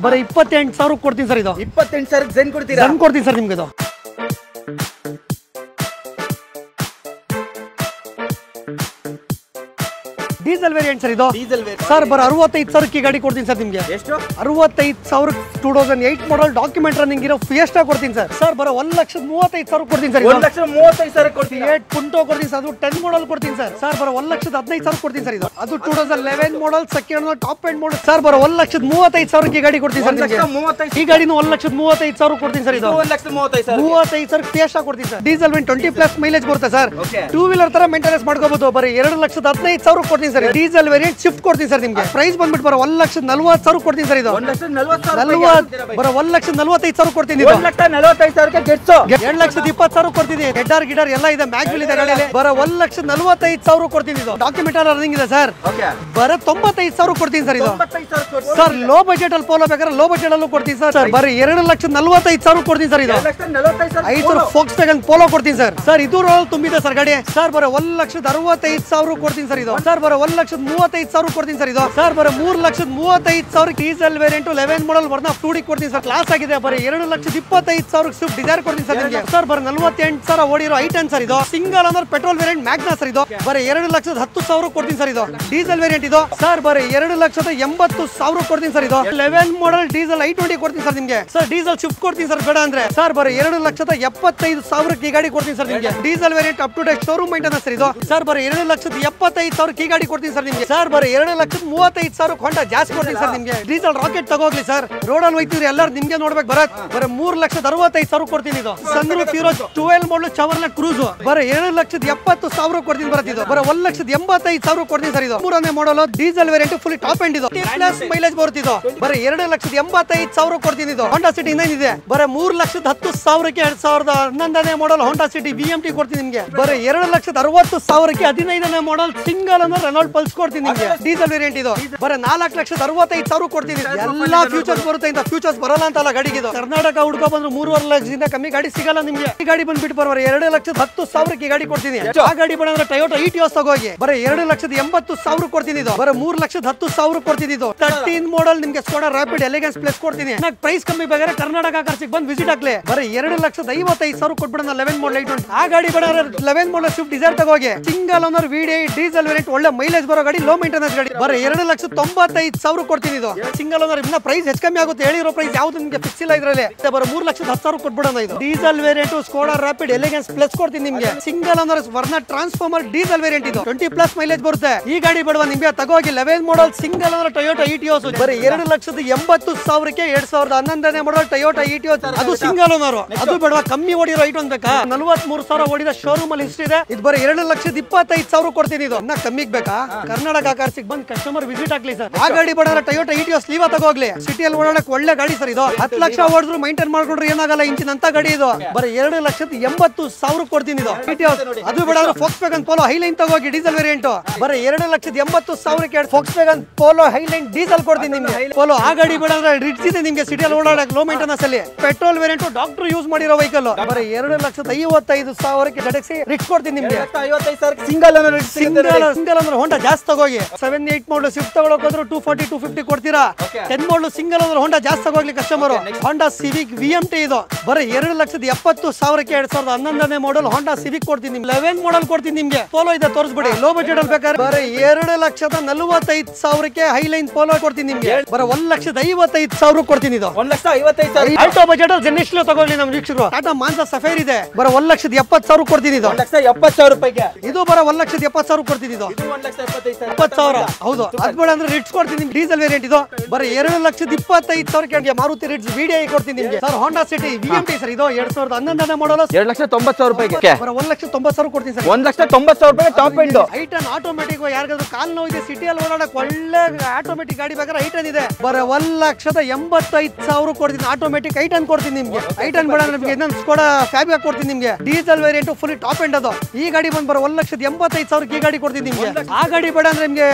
ಬರೀ 28,000 ಕೊಡ್ತೀನಿ ಸರ್. ಇದು 28,000 ಜೆನ್ ಕೊಡ್ತೀರಾ? ಜೆನ್ ಕೊಡ್ತೀನಿ ಸರ್ ನಿಮ್ಗೆ. ಇದು ಡೀಸೆಲ್ ವೇರಿಯಂಟ್ ಸರ್. ಇದು ಡೀಸೆಲ್ ಸರ್ ಬರ 65,000 ಗಾಡಿ ಕೊಡ್ತೀನಿ ಸರ್ ನಿಮ್ಗೆ. ಎಷ್ಟು? 65,000 2008 ಮಾಡಲ್ ಡಾಕ್ಯುಮೆಂಟ್ ರನ್ನಿಂಗ್ ಇರೋ ಫಿಯೆಸ್ಟಾ ಕೊಡ್ತೀನಿ ಸರ್. ಸರ್ ಬರ 1,35,000 ಕೊಡ್ತೀನಿ ಸರ್. 1,35,000 ಕೊಡ್ತೀನಿ. 8 ಪುಂಟೋ ಕೊಡ್ತೀನಿ ಸರ್. ಅದು 10 ಮಾಡಲ್ ಕೊಡ್ತೀನಿ ಸರ್. ಸರ್ ಬರ 1,15,000 ಕೊಡ್ತೀನಿ ಸರ್. ಇದು ಅದು 2011 model second top end model. Sir ಬರ 1,35,000 ಗಾಡಿ ಕೊಡ್ತೀನಿ ಸರ್ ನಿಮ್ಗೆ. ಈ ಗಾಡಿನ 1,35,000 ಕೊಡ್ತೀನಿ ಸರ್. ಇದು 1,35,000 ಫಿಯೆಸ್ಟಾ ಕೊಡ್ತೀನಿ ಸರ್. ಡೀಸೆಲ್ 20+ ಮೈಲೇಜ್ ಬರುತ್ತೆ ಸರ್. 2 ವೀಲರ್ ತರ ಮೇಂಟೆನೆನ್ಸ್ ಮಾಡ್ಕೋಬಹುದು. ಬರೀ 2,15,000 ಕೊಡ್ತೀನಿ ಸರ್. ಡೀಸೆಲ್ ವೇರಿಯಂಟ್ ಶಿಫ್ಟ್ ಕೊಡ್ತೀನಿ ಸರ್ ನಿಮ್ಗೆ. ಪ್ರೈಸ್ ಬಂದ್ಬಿಟ್ಟು ಬರೋ 1,40,000 ಕೊಡ್ತೀನಿ ಸರ್. ಇದು 1,45,000 ಕೊಡ್ತೀನಿ. 1,45,000 2,20,000 ಕೊಡ್ತೀನಿ. ಹೆಡ್ಡರ್ ಗಿಡರ್ ಎಲ್ಲ ಇದೆ, ಮ್ಯಾಗ್ವಿಲ್ ಇದೆ ಗಾಡಿಯಲ್ಲಿ. ಬರೋ 1,45,000 ಕೊಡ್ತೀನಿ. ಇದು ಡಾಕ್ಯುಮೆಂಟ್ ರನ್ನಿಂಗ್ ಇದೆ ಸರ್. ಬರೋ 95,000 ಕೊಡ್ತೀನಿ ಸರ್. ಇದು ಸರ್ ಲೋ ಬಜೆಟ್ ಅಲ್ಲಿ ಪೋಲೋ ಬೇಕಾದ್ರೆ ಲೋ ಬಜೆಟ್ ಅಲ್ಲೂ ಕೊಡ್ತೀನಿ ಸರ್. ಬರೀ 2,45,000 ಕೊಡ್ತೀನಿ ಸರ್. ಇದು 5,000 ಫೋಕ್ಸ್ ವ್ಯಾಗನ್ ಪೋಲೋ ಕೊಡ್ತೀನಿ ಸರ್. ಸರ್ ಇದು ರೋಲ್ ತುಂಬಿದೆ ಸರ್ ಗಾಡಿ. ಸರ್ ಬರೋ 1,65,000 ಕೊಡ್ತೀನಿ ಸರ್. ಇದು ಸರ್ ಬರೋ 1,35,000 ಕೊಡ್ತೀನಿ ಸರ್. ಇದು ಸರ್ ಬರೋ 3,35,000 ಡೀಸೆಲ್ ವೇರಿಯಂಟ್ 11 ಮಾಡಲ್ ವರ್ನ ಫ್ಲೂಡಿ ಕೊಡ್ತೀನಿ ಸರ್. ಕ್ಲಾಸ್ ಆಗಿದೆ. ಬರೀ 2,25,000 ಸ್ವಿಫ್ಟ್ ಡಿಸೈರ್ ಕೊಡ್ತೀನಿ ಸರ್ ನಿಮಗೆ. ಸರ್ ಬರೋ 48,000 ಓಡಿರೋ ಐಟನ್ ಸರ್. ಇದು single owner petrol variant Magna sir. ಇದು ಬರೀ 2,10,000 ಕೊಡ್ತೀನಿ ಸರ್. ಇದು ಡೀಸೆಲ್ ವೇರಿಯಂಟ್. ಇದು ಸರ್ ಬರೀ 2,80,000 ಕೊಡ್ತೀನಿ ಸರ್. ಇದು 11 ಮಾಡಲ್ ಡೀಸೆಲ್ i20 ಕೊಡ್ತೀನಿ ಸರ್ ನಿಮಗೆ. ಸರ್ ಡೀಸೆಲ್ ಶಿಫ್ಟ್ ಕೊಡ್ತೀನಿ ಸರ್ ಬೇಡ ಅಂದ್ರೆ. ಸರ್ ಬರೀ 2,75,000 ಈ ಗಾಡಿ ಕೊಡ್ತೀನಿ ಸರ್ ನಿಮಗೆ. Diesel variant up to date showroom maintenance sir. ಇದು ಸರ್ ಬರೀ 2,75,000 ಈ ಗಾಡಿ ಕೊಡ್ತೀನಿ ಸರ್ ನಿಮಗೆ. ಸರ್ ಬರೀ 2,35,000 ಹೊಂಡಾ ಜಾಸ್ತಿ ಕೊಡ್ತೀನಿ ಸರ್ ನಿಮಗೆ. ಡೀಸೆಲ್ ರಾಕೆಟ್ ತಗೋಗ್ಲಿ ಸರ್. ರೋಡ್ ಅಲ್ಲಿ ಹೋಗ್ತಿದ್ರಿ ಎಲ್ಲರೂ ನಿಮ್ಗೆ ನೋಡ್ಬೇಕು ಬರತ್. ಬರೀ 3,65,000 ಕೊಡ್ತೀನಿ. ಇದು ಸನ್ರೂಫ್ ಇರೋ 12 ಮಾಡಲ್ ಚವರ್ಲೆಟ್ ಕ್ರೂಸ್ ಬರೀ 2,70,000 ಕೊಡ್ತೀನಿ ಬರತ್. ಇದು ಬರೀ 1,85,000 ಕೊಡ್ತೀನಿ ಸರ್. ಇದು 3ನೇ ಮಾಡಲ್ diesel variant full top end. ಇದು ಪ್ಲಸ್ ಮೈಲೇಜ್ ಬರುತ್ತೆ. ಇದು ಬರೀ 2,85,000 ಕೊಡ್ತೀನಿ. ಇದು ಹೋಂಡಾ ಸಿಟಿ 9 ಇದೆ. ಬರೀ 3,10,000ಕ್ಕೆ 2011ನೇ ಮಾಡಲ್ ಹೋಂಡಾ ಸಿಟಿ VMT ಕೊಡ್ತೀನಿ ನಿಮಗೆ. ಬರೀ 2,60,000ಕ್ಕೆ 15ನೇ ಮಾಡಲ್ ಸಿಂಗಲ್ ಅನ್ನೋ ರೆನಾಲ್ಟ್ ಪಲ್ಸ್ ಕೊಡ್ತೀನಿ ನಿಮಗೆ. Diesel variant. ಇದು ಬರೀ 4,65,000 ಕೊಡ್ತೀನಿ. ಎಲ್ಲಾ ಫ್ಯೂಚರ್ಸ್ ಬರುತ್ತೆ. ಇಂತ ಫ್ಯೂಚರ್ಸ್ ಬರಲ್ಲ ಅಂತಲ್ಲ ಗಾಡಿಗೆ. ಇದು ಕರ್ನಾಟಕ ಹುಡ್ಕೊ ಬಂದ್ರು 3.5 ಲಕ್ಷದಿಂದ ಕಮ್ಮಿ ಗಾಡಿ ಸಿಗಲ್ಲ ನಿಮಗೆ. ಈ ಗಾಡಿ ಬಂದ್ಬಿಟ್ಟು ಬರೋರು 2,10,000 ಗಾಡಿ ಕೊಡ್ತೀನಿ. ಆ ಗಾಡಿ ಬಂದ್ರೆ ಟೊಯೋಟಾ ಇಟಿಯೋಸ್ ತಗೋಗಿ ಬರೀ 2,80,000 ಕೊಡ್ತೀನಿ. ಇದು ಬರೀ 3,10,000 ಕೊಡ್ತೀನಿ. ಇದು 13 ಮಾಡಲ್ ನಿಮ್ಗೆ ಸ್ಕೋಡಾ ರಾಪಿಡ್ ಎಲಿಗೆನ್ಸ್ ಪ್ಲಸ್ ಕೊಡ್ತೀನಿ. ಪ್ರೈಸ್ ಕಮ್ಮಿ ಬೇಕಾದ್ರೆ ಕರ್ನಾಟಕ ಕಾರ್ಸಿಗೆ ಬಂದು ವಿಸಿಟ್ ಆಗ್ಲಿ. ಬರೀ 2,55,000 ಕೊಟ್ಬಿಡೋಣ 11 ಮಾಡಲ್ i20. ಆ ಗಾಡಿ ಬೇಡ 11 ಮಾಡಲ್ ಸ್ವಿಫ್ಟ್ ಡಿಸೈರ್ ತಗೋಗಿ single owner VDI diesel variant ಒಳ್ಳೆ ಮೈಲೇಜ್ ಬರೋ ಗಾಡಿ, ಲೋ ಮೇಂಟೆನೆನ್ಸ್ ಗಾಡಿ. ಬರೀ 2,95,000 ಕೊಡ್ತೀನಿ. ಇದು ಸಿಂಗಲ್ ಓನರ್ ಇನ್ನ ಪ್ರೈಸ್ ಹೆಚ್ಚು ಕಮ್ಮಿ ಆಗುತ್ತೆ. ಹೇಳಿರೋ ಪ್ರೈಸ್ ಯಾವ್ದು ನಿಮ್ಗೆ ಫಿಕ್ಸ್ ಇಲ್ಲ ಇದ್ರಲ್ಲಿ. ಬರೀ 3,10,000 ಕೊಟ್ಬಿಡೋಣ. ಇದು diesel variant Skoda rapid elegance plus ಕೊಡ್ತೀನಿ ನಿಮ್ಗೆ. Single owner Verna transformer diesel variant. ಇದು 20+ ಮೈಲೇಜ್ ಬರುತ್ತೆ. ಈ ಗಾಡಿ ಬಡವ ನಿಮ್ಗೆ ತಗೋಗಿ 11 ಮಾಡಲ್ ಸಿಂಗಲ್ ಓನರ್ ಟೊಯೋಟಾ ಇಟಿಯೋಸ್ ಬರೀ 2,80,000ಕ್ಕೆ 2011ನೇ ಮಾಡಲ್ ಟೊಯೋಟಾ ಇಟಿಯೋಸ್. ಅದು ಸಿಂಗಲ್ ಓನರ್. ಅದು ಬೇಡವಾ ಕಮ್ಮಿ ಓಡಿರೋ ಐಟಮ್ ಬೇಕಾ? 43,000 ಓಡಿದ ಶೋರೂಮ್ ಅಲ್ಲಿ ಹಿಸ್ಟ್ರಿ ಇದೆ. ಇದು ಬರೀ 2,25,000 ಕೊಡ್ತೀನಿ. ಇದು ಇನ್ನ ಕಮ್ಮಿಗೆ ಬೇಕಾ? ಕರ್ನಾಟಕ ಕಾರ್ಸಿಗೆ ಬಂದು ಕಸ್ಟಮರ್ ವಿಸಿಟ್ ಆಗ್ಲಿ ಸರ್. ಆ ಗಾಡಿ ಬೇಡ ಟೊಯೋಟಾ ಇಟಿಯೋಸ್ ಲೀವಾ ತಗೋಗ್ಲಿ. ಸಿಟಿಯಲ್ಲಿ ಓಡಾಡಕ್ ಒಳ್ಳೆ ಗಾಡಿ ಸರ್. ಇದು 10 ಲಕ್ಷ ಓಡಿದ್ರು ಮೈಂಟೈನ್ ಮಾಡ್ಕೊಂಡ್ರೆ ಏನಾಗಲ್ಲ. ಇಂಚಿನ ಅಂತ ಗಾಡಿ. ಇದು ಬರೀ 2,80,000 ಕೊಡ್ತೀನಿ. ಇದು ಇಟಿಯೋಸ್. ಅದು ಬೇಡ ಫೋಕ್ಸ್ ವ್ಯಾಗನ್ ಪೋಲೋ ಹೈಲೈನ್ ತಗೋಗಿ ಡೀಸೆಲ್ ವೇರಿಯಂಟ್ ಬರೀ 2,80,000ಕ್ಕೆ Volkswagen Polo Highline diesel ಕೊಡ್ತೀನಿ ನಿಮ್ಗೆ. ಪೋಲೋ ಆ ಗಾಡಿ ಬೇಡ ಅಂದ್ರೆ ರಿಡ್ಜ್ ಇದೆ ನಿಮ್ಗೆ. ಸಿಟಿಯಲ್ಲಿ ಓಡಾಡಕ್ ಲೋ ಮೇಂಟೆನೆನ್ಸ್ ಅಲ್ಲಿ ಪೆಟ್ರೋಲ್ ವೇರಿಯಂಟ್ ಡಾಕ್ಟರ್ ಯೂಸ್ ಮಾಡಿರೋ ವೆಹಿಕಲ್ ಬರೀ 2,55,000ಕ್ಕೆ ಜಡಕ್ಸಿ ರಿಡ್ಜ್ ಕೊಡ್ತೀನಿ ನಿಮ್ಗೆ. 55,000 ಸಿಂಗಲ್ ಅಂದ್ರೆ ಹೋಂಡಾ ಜಾಸ್ತಿ ತಗೋಗಿ 7-8 ಮಾಡಲ್ ಸ್ವಿಫ್ಟ್ ತಗೊಳಕ್ ಹೋದ್ರೆ 240-250 ಕೊಡ್ತೀರಾ. 10 ಮಾಡಲ್ ಸಿಂಗಲ್ ಅಂದ್ರೆ ಹೋಂಡಾ ಜಾಸ್ತಿ ತಗೋಗ್ಲಿ ಕಸ್ಟಮರ್. ಹೋಂಡಾ ಸಿವಿಕ್ VMT. ಇದು ಬರೀ 2,70,000ಕ್ಕೆ 2011ನೇ ಮಾಡಲ್ ಹೋಂಡಾ ಸಿವಿಕ್ ಕೊಡ್ತೀನಿ. 11 ಮಾಡಲ್ ಕೊಡ್ತೀನಿ ನಿಮ್ಗೆ. ಪೋಲೋ ಇದೆ ತೋರಿಸ್ಬಿಡಿ. ಲೋ ಬಜೆಟ್ ಅಲ್ಲಿ ಬೇಕಾದ್ರೆ ಬರೀ 2,45,000ಕ್ಕೆ ಹೈಲೈನ್ ಪೋಲೋ ಕೊಡ್ತೀನಿ ನಿಮ್ಗೆ. ಬರೀ 1,55,000 ಕೊಡ್ತೀನಿ. ಇದು 1,55,000 ಆಲ್ಟೋ ಬಜೆಟ್ ಅಲ್ಲಿ ಜೆನೆಸ್ಲೋ ತಗೊಳ್ಳಿ ನಮ್ ವೀಕ್ಷಕರು. ಟಾಟಾ ಮಾನ್ಸಾ ಸಫೇರ್ ಇದೆ. ಬರೀ 1,70,000 ಕೊಡ್ತೀನಿ. ಇದು 1,70,000 ರೂಪಾಯಿಗೆ. ಇದು ಬರೀ 1,70,000 ಕೊಡ್ತೀನಿ. ಇದು 1,75,000 ಹೌದು. ಅದ್ ಬೇಡ ಅಂದ್ರೆ ರಿಡ್ಸ್ ಕೊಡ್ತೀನಿ. Diesel variant. ಇದು ಬರೀ 2,25,000ಕ್ಕೆ ಮಾರುತಿ ರಿಡ್ಸ್ VDI ಕೊಡ್ತೀನಿ ನಿಮ್ಗೆ. Sir Honda City VMT sir. ಇದು 2011ನೇ ಮಾಡಲ್ 2,90,000 ರೂಪಾಯಿಗೆ. ಬರೀ 1,90,000 ಕೊಡ್ತೀನಿ ಸರ್. 1,90,000 ರೂಪಾಯಿ ಟಾಪ್ ಎಂಡ್ ಐಟನ್ ಆಟೋಮೆಟಿಕ್. ಯಾರಿಗಾದ್ರು ಕಾಲ್ ನೋವು ಇದೆ ಸಿಟಿಯಲ್ಲಿ ಓಡಾಡಕ್ ಒಳ್ಳೆ ಆಟೋಮೆಟಿಕ್ ಗಾಡಿ ಬೇಕಾದ್ರೆ ಐಟನ್ ಇದೆ. ಬರೀ 1,85,000 ಕೊಡ್ತೀನಿ. ಆಟೋಮೆಟಿಕ್ ಐಟನ್ ಕೊಡ್ತೀನಿ ನಿಮ್ಗೆ. ಐಟನ್ ಬೇಡ ನಿಮ್ಗೆ ಇನ್ನೊಂದು ಸ್ಕೋಡಾ ಫ್ಯಾಬಿಯಾ ಕೊಡ್ತೀನಿ ನಿಮ್ಗೆ. Diesel variant full top end. ಅದು ಈ ಗಾಡಿ ಬಂದ್ ಬರೋ 1,85,000 ಈ ಗಾಡಿ ಕೊಡ್ತೀನಿ ನಿಮ್ಗೆ. ಆ ಗಾಡಿ ಬೇಡ ಅಂದ್ರೆ ನಿಮ್ಗೆ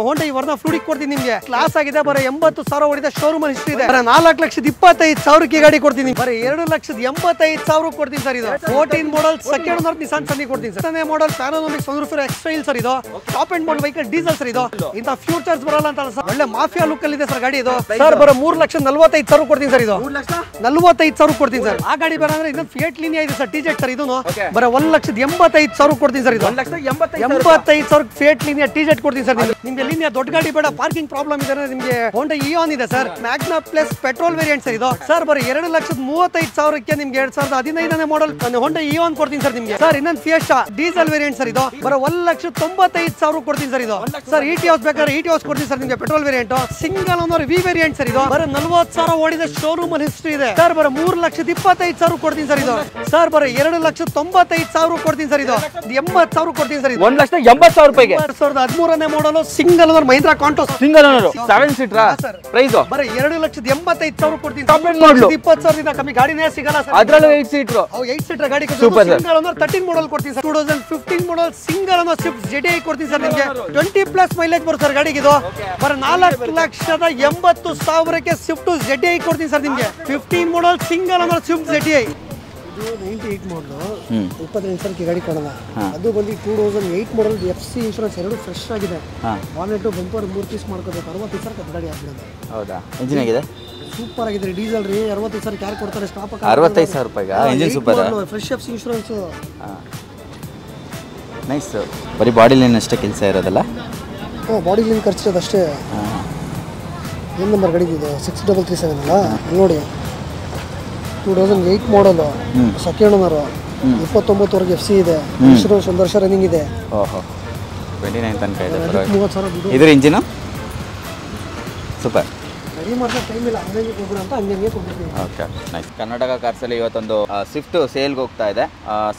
ಹೋಂಡಾ ವರ್ನಾ ಫ್ಲೂಡಿಕ್ ಕೊಡ್ತೀನಿ ನಿಮ್ಗೆ ಕ್ಲಾಸ್ ಆಗಿದೆ ಬರೀ 80,000 ಹೊಡಿದ ಶೋರೂಮ್ ಅಲ್ಲಿ ಹಿಸ್ಟ್ರಿ ಇದೆ 4,25,000 ಗಾಡಿ ಕೊಡ್ತೀನಿ ಬರೀ 2,85,000 ಕೊಡ್ತೀನಿ ಸರ್ ಇದು 14 model second owner Nissan Sunny ಕೊಡ್ತೀನಿ sir model panoramic sunroof X Trail sir ಇದು top end model vehicle diesel sir ಇದು ಇಂತ ಫ್ಯೂಚರ್ಸ್ ಬರಲ್ಲ ಅಂತ ಸರ್ ಒಳ್ಳೆ ಮಾಫಿಯಾ ಲುಕ್ ಅಲ್ಲಿ ಇದೆ ಸರ್ ಗಾಡಿ ಇದು ಸರ್ ಬರೋ 3,45,000 ಕೊಡ್ತೀನಿ ಸರ್ ಇದು 45,000 ಕೊಡ್ತೀನಿ ಸರ್ ಆ ಗಾಡಿ ಬೇಡ ಅಂದ್ರೆ ಇದೊಂದು ಫಿಯಟ್ ಲೀನಿಯಾ ಇದೆ ಸರ್ ಟಿಜೆಟ್ ಸರ್ ಇದು ಬರೋ 1,85,000 ಕೊಡ್ತೀನಿ ಸರ್ ಇದು 1,85,000 ಫಿಯಟ್ ಲೀನಿಯಾ ಟಿಜೆಟ್ ಕೊಡ್ತೀನಿ ಸರ್ ನಿಮ್ಗೆ ಲೀನಿಯಾ ದೊಡ್ಡ ಗಾಡಿ ಬೇಡ ಪಾರ್ಕಿಂಗ್ ಪ್ರಾಬ್ಲಮ್ ಇದೆ ನಿಮ್ಗೆ ಹೋಂಡಾ ಇಯಾನ್ ಇದೆ sir Magna plus petrol variant sir ಇದು ಸರ್ ಬರೀ 2,35,000 ನಿಮ್ಗೆ 2015ನೇ ಮಾಡಲ್ ಹೋಂಡಾ ಇಯಾನ್ ಕೊಡ್ತೀನಿ ಸರ್ ನಿಮ್ಗೆ ಸರ್ ಇನ್ನೊಂದು ಫಿಯೆಸ್ಟಾ ಡೀಸೆಲ್ ವೇರಿಯಂಟ್ ಸರ್ ಇದು ಬರೋ 1,95,000 ಕೊಡ್ತೀನಿ ಸರ್ ಇದು ಸರ್ ಇಟಿ ಹೌಸ್ ಬೇಕಾದ್ರೆ ಇಟಿ ಹೌಸ್ ಕೊಡ್ತೀನಿ ಸರ್ ನಿಮ್ಗೆ petrol variant single owner V variant sir ಇದು ಬರೋ 40,000 ಓಡಿದ ಶೋರೂಮ್ ಅಲ್ಲಿ ಹಿಸ್ಟ್ರಿ ಇದೆ ಸರ್ ಬರೋ 3,25,000 ಕೊಡ್ತೀನಿ ಸರ್ ಇದು ಸರ್ ಬರೋ 2,95,000 ಕೊಡ್ತೀನಿ ಸರ್ ಇದು 80,000 ಕೊಡ್ತೀನಿ ಸರ್ ಇದು 1,80,000 ರೂಪಾಯಿಗೆ 2013ನೇ model single owner Mahindra Quanto single owner 7 seater price ಬರೀ 2,85,000 ಕೊಡ್ತೀನಿ Top end model. 20,000 ಕಮ್ಮಿ ಗಾಡಿನೇ ಸಿಗಲ್ಲ ಸರ್ ಅದ್ರಲ್ಲೂ 8 ಸೀಟರ್ 8 ಸೀಟರ್ ಗಾಡಿ Super, sir. Single owner 13 model ಕೊಡ್ತೀನಿ ಸರ್ 2015 ಮಾಡಲ್ ಸಿಂಗಲ್ ಓನರ್ ಸ್ವಿಫ್ಟ್ ZDI ಕೊಡ್ತೀನಿ ಸರ್ ನಿಮಗೆ 20+ ಮೈಲೇಜ್ ಬರುತ್ತೆ ಸರ್ ಗಾಡಿಗೆ ಇದು ಬರೀ 4,80,000ಕ್ಕೆ ಸ್ವಿಫ್ಟ್ ZDI ಕೊಡ್ತೀನಿ ಸರ್ ನಿಮಗೆ 15 model single owner Swift ZDI ಇದು 98 ಮಾಡಲ್ 28,000 ಗಾಡಿ ಕೊಡೋಣ ಅದು ಬಂದು 2008 ಮಾಡಲ್ FC ಇನ್ಶೂರೆನ್ಸ್ ಎರಡು ಫ್ರೆಶ್ ಆಗಿದೆ ಬಾನೆಟ್ ಬಂಪರ್ 3 ಪೀಸ್ ಮಾಡ್ಕೋಬೇಕು 65,000 ಗಾಡಿ ಆಗ್ಬಿಡೋದು ಹೌದಾ ಇಂಜಿನ್ ಆಗಿದೆ ಸೂಪರ್ ಆಗಿದೆ ಡೀಸೆಲ್ ರೀ 65,000 ಯಾರು ಕೊಡ್ತಾರೆ ಸ್ಟಾಪ್ 65,000 ರೂಪಾಯಿಗೆ engine super fresh FC insurance nice ಬರೀ ಬಾಡಿ ಲೈನ್ ಅಷ್ಟೇ ಕೆಲಸ ಇರೋದಲ್ಲ ಬಾಡಿ ಲೈನ್ ಖರ್ಚಿರೋದು ಅಷ್ಟೇ ಏನು ನಂಬರ್ ಗಾಡಿ ಇದೆ 6337 ಅಲ್ಲ ನೋಡಿ 2008 ಮಾಡಲು ಸೆಕೆಂಡ್ ಓನರ್ 29ವರೆಗೆ FC ಇದೆ ಇನ್ಶೂರೆನ್ಸ್ 1 ವರ್ಷ ರನ್ನಿಂಗ್ ಇದೆ ಓಹೋ 29 ತನಕ ಇದೆ 30,000 ಇದ್ರ ಇಂಜಿನ್ ಸೂಪರ್ ರೆಡಿ ಮಾಡ್ಸೋ ಟೈಮ್ ಇಲ್ಲ ಹಂಗೆ ಹೋಗೋಣ ಅಂತ ಹಂಗೆ ಕೊಡ್ತೀವಿ ಓಕೆ ನೈಸ್ ಕರ್ನಾಟಕ ಕಾರ್ಸಲ್ಲಿ ಇವತ್ತೊಂದು ಸ್ವಿಫ್ಟ್ ಸೇಲ್ಗೆ ಹೋಗ್ತಾ ಇದೆ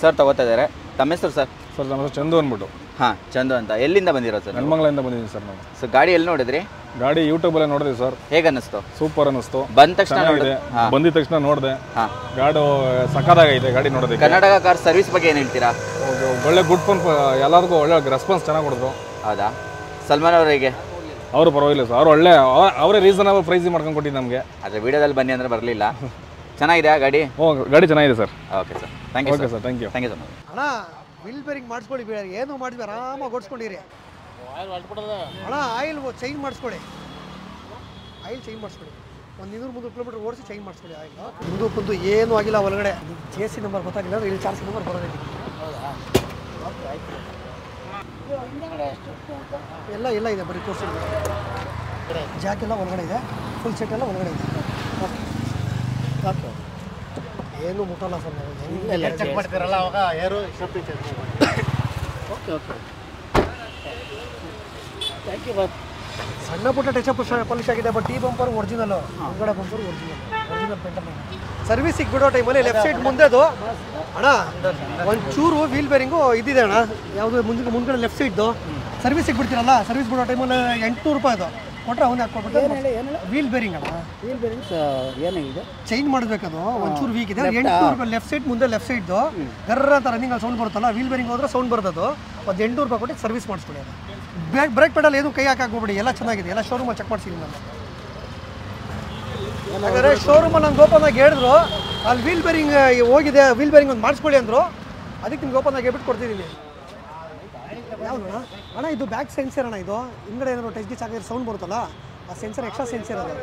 ಸರ್ ತಗೋತಾ ಇದ್ದಾರೆ ತಮ್ಮ ಹೆಸರು ಸರ್ ನಮ್ಮ ಹೆಸರು ಚಂದು ಅಂದ್ಬಿಟ್ಟು ಹಾಂ ಚಂದು ಅಂತ ಎಲ್ಲಿಂದ ಬಂದಿರೋದು ಸರ್ ನೆಲಮಂಗಲದಿಂದ ಬಂದಿದ್ದೀನಿ ಸರ್ ನಾನು ಸೊ ಗಾಡಿ ಎಲ್ಲಿ ನೋಡಿದ್ರಿ ಗಾಡಿ ಯೂಟ್ಯೂಬಲ್ಲಿ ನೋಡಿದೆ ಸರ್ ಹೇಗೆ ಅನ್ನಿಸ್ತು ಸೂಪರ್ ಅನ್ನಿಸ್ತು ಬಂದ ತಕ್ಷಣ ಚೆನ್ನಾಗಿದೆ ಬಂದಿದ ತಕ್ಷಣ ನೋಡಿದೆ ಹಾಂ ಗಾಡಿ ಸಕ್ಕತ್ತಾಗೈತೆ ಗಾಡಿ ನೋಡೋದಕ್ಕೆ ಕರ್ನಾಟಕ ಕಾರ್ ಸರ್ವಿಸ್ ಬಗ್ಗೆ ಏನು ಹೇಳ್ತೀರಾ ಒಳ್ಳೆ ಗುಡ್ ಫೋನ್ ಎಲ್ಲರಿಗೂ ಒಳ್ಳೆ ರೆಸ್ಪಾನ್ಸ್ ಚೆನ್ನಾಗಿ ಕೊಡಿದ್ರು ಹೌದಾ ಸಲ್ಮಾನ್ ಅವರಿಗೆ ಅವರು ಪರವಾಗಿಲ್ಲ ಸರ್ ಅವರು ಒಳ್ಳೆ ಅವರೇ ರೀಸನಬಲ್ ಪ್ರೈಸ್ ಮಾಡ್ಕೊಂಡು ಕೊಟ್ಟಿದ್ದು ನಮಗೆ ಆದರೆ ವಿಡಿಯೋದಲ್ಲಿ ಬನ್ನಿ ಅಂದರೆ ಬರಲಿಲ್ಲ ಚೆನ್ನಾಗಿದೆ ಆ ಗಾಡಿ ಗಾಡಿ ಚೆನ್ನಾಗಿದೆ sir okay sir thank you okay sir thank you thank you so much ಅಣ್ಣ ವಿಲ್ ಬೇರಿಂಗ್ ಮಾಡಿಸ್ಕೊಳ್ಳಿ ಏನು ಮಾಡಿದ್ವಿ ಆರಾಮಾಗಿ ಓಡಿಸ್ಕೊಂಡಿರಿ ಅಣ್ಣ ಆಯಿಲ್ ಚೇಂಜ್ ಮಾಡಿಸ್ಕೊಳ್ಳಿ ಆಯಿಲ್ ಚೇಂಜ್ ಮಾಡಿಸ್ಕೊಳ್ಳಿ ಒಂದು 200-300 ಕಿಲೋಮೀಟರ್ ಓಡಿಸಿ ಚೇಂಜ್ ಮಾಡಿಸ್ಕೊಳ್ಳಿ ಆಯಿಲ್ ಮುಂದೆ ಕುಂದು ಏನೂ ಆಗಿಲ್ಲ ಒಳಗಡೆ JC ನಂಬರ್ ಗೊತ್ತಾಗಿಲ್ಲ ಅಂದ್ರೆ ಇಲ್ಲಿ ಚಾರ್ಜ್ ನಂಬರ್ ಬರೋದಿಲ್ಲ ಎಲ್ಲ ಎಲ್ಲ ಇದೆ ಬರೀ ತೋರಿಸಿ ಜಾಕ್ ಎಲ್ಲ ಒಳಗಡೆ ಇದೆ ಫುಲ್ ಸೆಟ್ ಎಲ್ಲ ಒಳಗಡೆ ಇದೆ ಓಕೆ ಏನು ಮುಟ್ಟಲ್ಲ ಸರ್ ನಾವು ಚೆಕ್ ಮಾಡ್ತೀರಲ್ಲ ಅವಾಗ ಯಾರು ಓಕೆ ಓಕೆ ಥ್ಯಾಂಕ್ ಯು ಸಣ್ಣ ಪುಟ್ಟ ಟಚಪ್ ಪಾಲಿಶ್ ಆಗಿದೆ ಬಟ್ ಈ ಬಂಪರ್ ಒರಿಜಿನಲ್ ಹೊರಗಡೆ ಬಂಪರ್ ಒರಿಜಿನಲ್ ಪೇಂಟರ್ ಸರ್ವಿಸಿಗೆ ಬಿಡೋ ಟೈಮಲ್ಲಿ ಲೆಫ್ಟ್ ಸೈಡ್ ಮುಂದೆದು ಅಣ್ಣ ಒಂಚೂರು ವೀಲ್ ಬೇರಿಂಗು ಇದಿದೆ ಅಣ್ಣ ಯಾವುದು ಮುಂದ್ಗಡೆ ಲೆಫ್ಟ್ ಸೈಡ್ದು ಸರ್ವಿಸಿಗೆ ಬಿಡ್ತೀರಲ್ಲ ಸರ್ವಿಸ್ ಬಿಡೋ ಟೈಮಲ್ಲಿ 800 ರೂಪಾಯಿ ಅದು ಕೊಟ್ಟರೆ ಅವನೇ ಹಾಕ್ಕೊಬಿಟ್ಟು ವೀಲ್ ಬೇರಿಂಗ್ ಅಣ್ಣ ವೀಲ್ ಬೇರಿಂಗ್ಸ್ ಏನಾಗಿದೆ ಚೇಂಜ್ ಮಾಡಬೇಕದು ಒಂಚೂರು ವೀಕ್ ಇದೆ 800 ರೂಪಾಯಿ ಲೆಫ್ಟ್ ಸೈಡ್ ಮುಂದೆ ಲೆಫ್ಟ್ ಸೈಡ್ದು ಗರ್ರ ಅಂತ ರನ್ನಿಂಗ್ ಸೌಂಡ್ ಬರುತ್ತಲ್ಲ ವೀಲ್ ಬೇರಿಂಗ್ ಹೋದ್ರೆ ಸೌಂಡ್ ಬರ್ತದು ಒಂದು 800 ರೂಪಾಯಿ ಕೊಟ್ಟು ಸರ್ವಿಸ್ ಮಾಡಿಸ್ಕೊಳ್ಳಿ ಅದು ಬ್ರೇಕ್ ಪೆಡಲ್ ಏನು ಕೈ ಹಾಕೋಗ್ಬಿಡಿ ಎಲ್ಲ ಚೆನ್ನಾಗಿದೆ ಎಲ್ಲ ಶೋರೂಮಲ್ಲಿ ಚೆಕ್ ಮಾಡಿಸಿದ್ದೀನಿ ನಾನು ಯಾಕಂದರೆ ಶೋರೂಮಲ್ಲಿ ನಂಗೆ ಓಪನ್ ಆಗಿ ಹೇಳಿದ್ರು ಅಲ್ಲಿ ವೀಲ್ ಬೇರಿಂಗ್ ಹೋಗಿದೆ ವೀಲ್ ಬೇರಿಂಗ್ ಒಂದು ಮಾಡಿಸ್ಕೊಳ್ಳಿ ಅಂದರು ಅದಕ್ಕೆ ನಿಮ್ಗೆ ಓಪನ್ ಆಗಿ ಹೇಳ್ಬಿಟ್ಟು ಕೊಡ್ತಿದ್ದೀನಿ ಯಾವುದು ಅಣ್ಣ ಇದು ಬ್ಯಾಕ್ ಸೆನ್ಸರ್ ಅಣ್ಣ ಇದು ಹಿಂಗಡೆ ಏನಾದ್ರು ಟಚ್ ಗಿಚ್ ಆಗಿದ್ರೆ ಸೌಂಡ್ ಬರುತ್ತಲ್ಲ ಆ ಸೆನ್ಸರ್ ಎಕ್ಸ್ಟ್ರಾ ಸೆನ್ಸರ್ ಅದು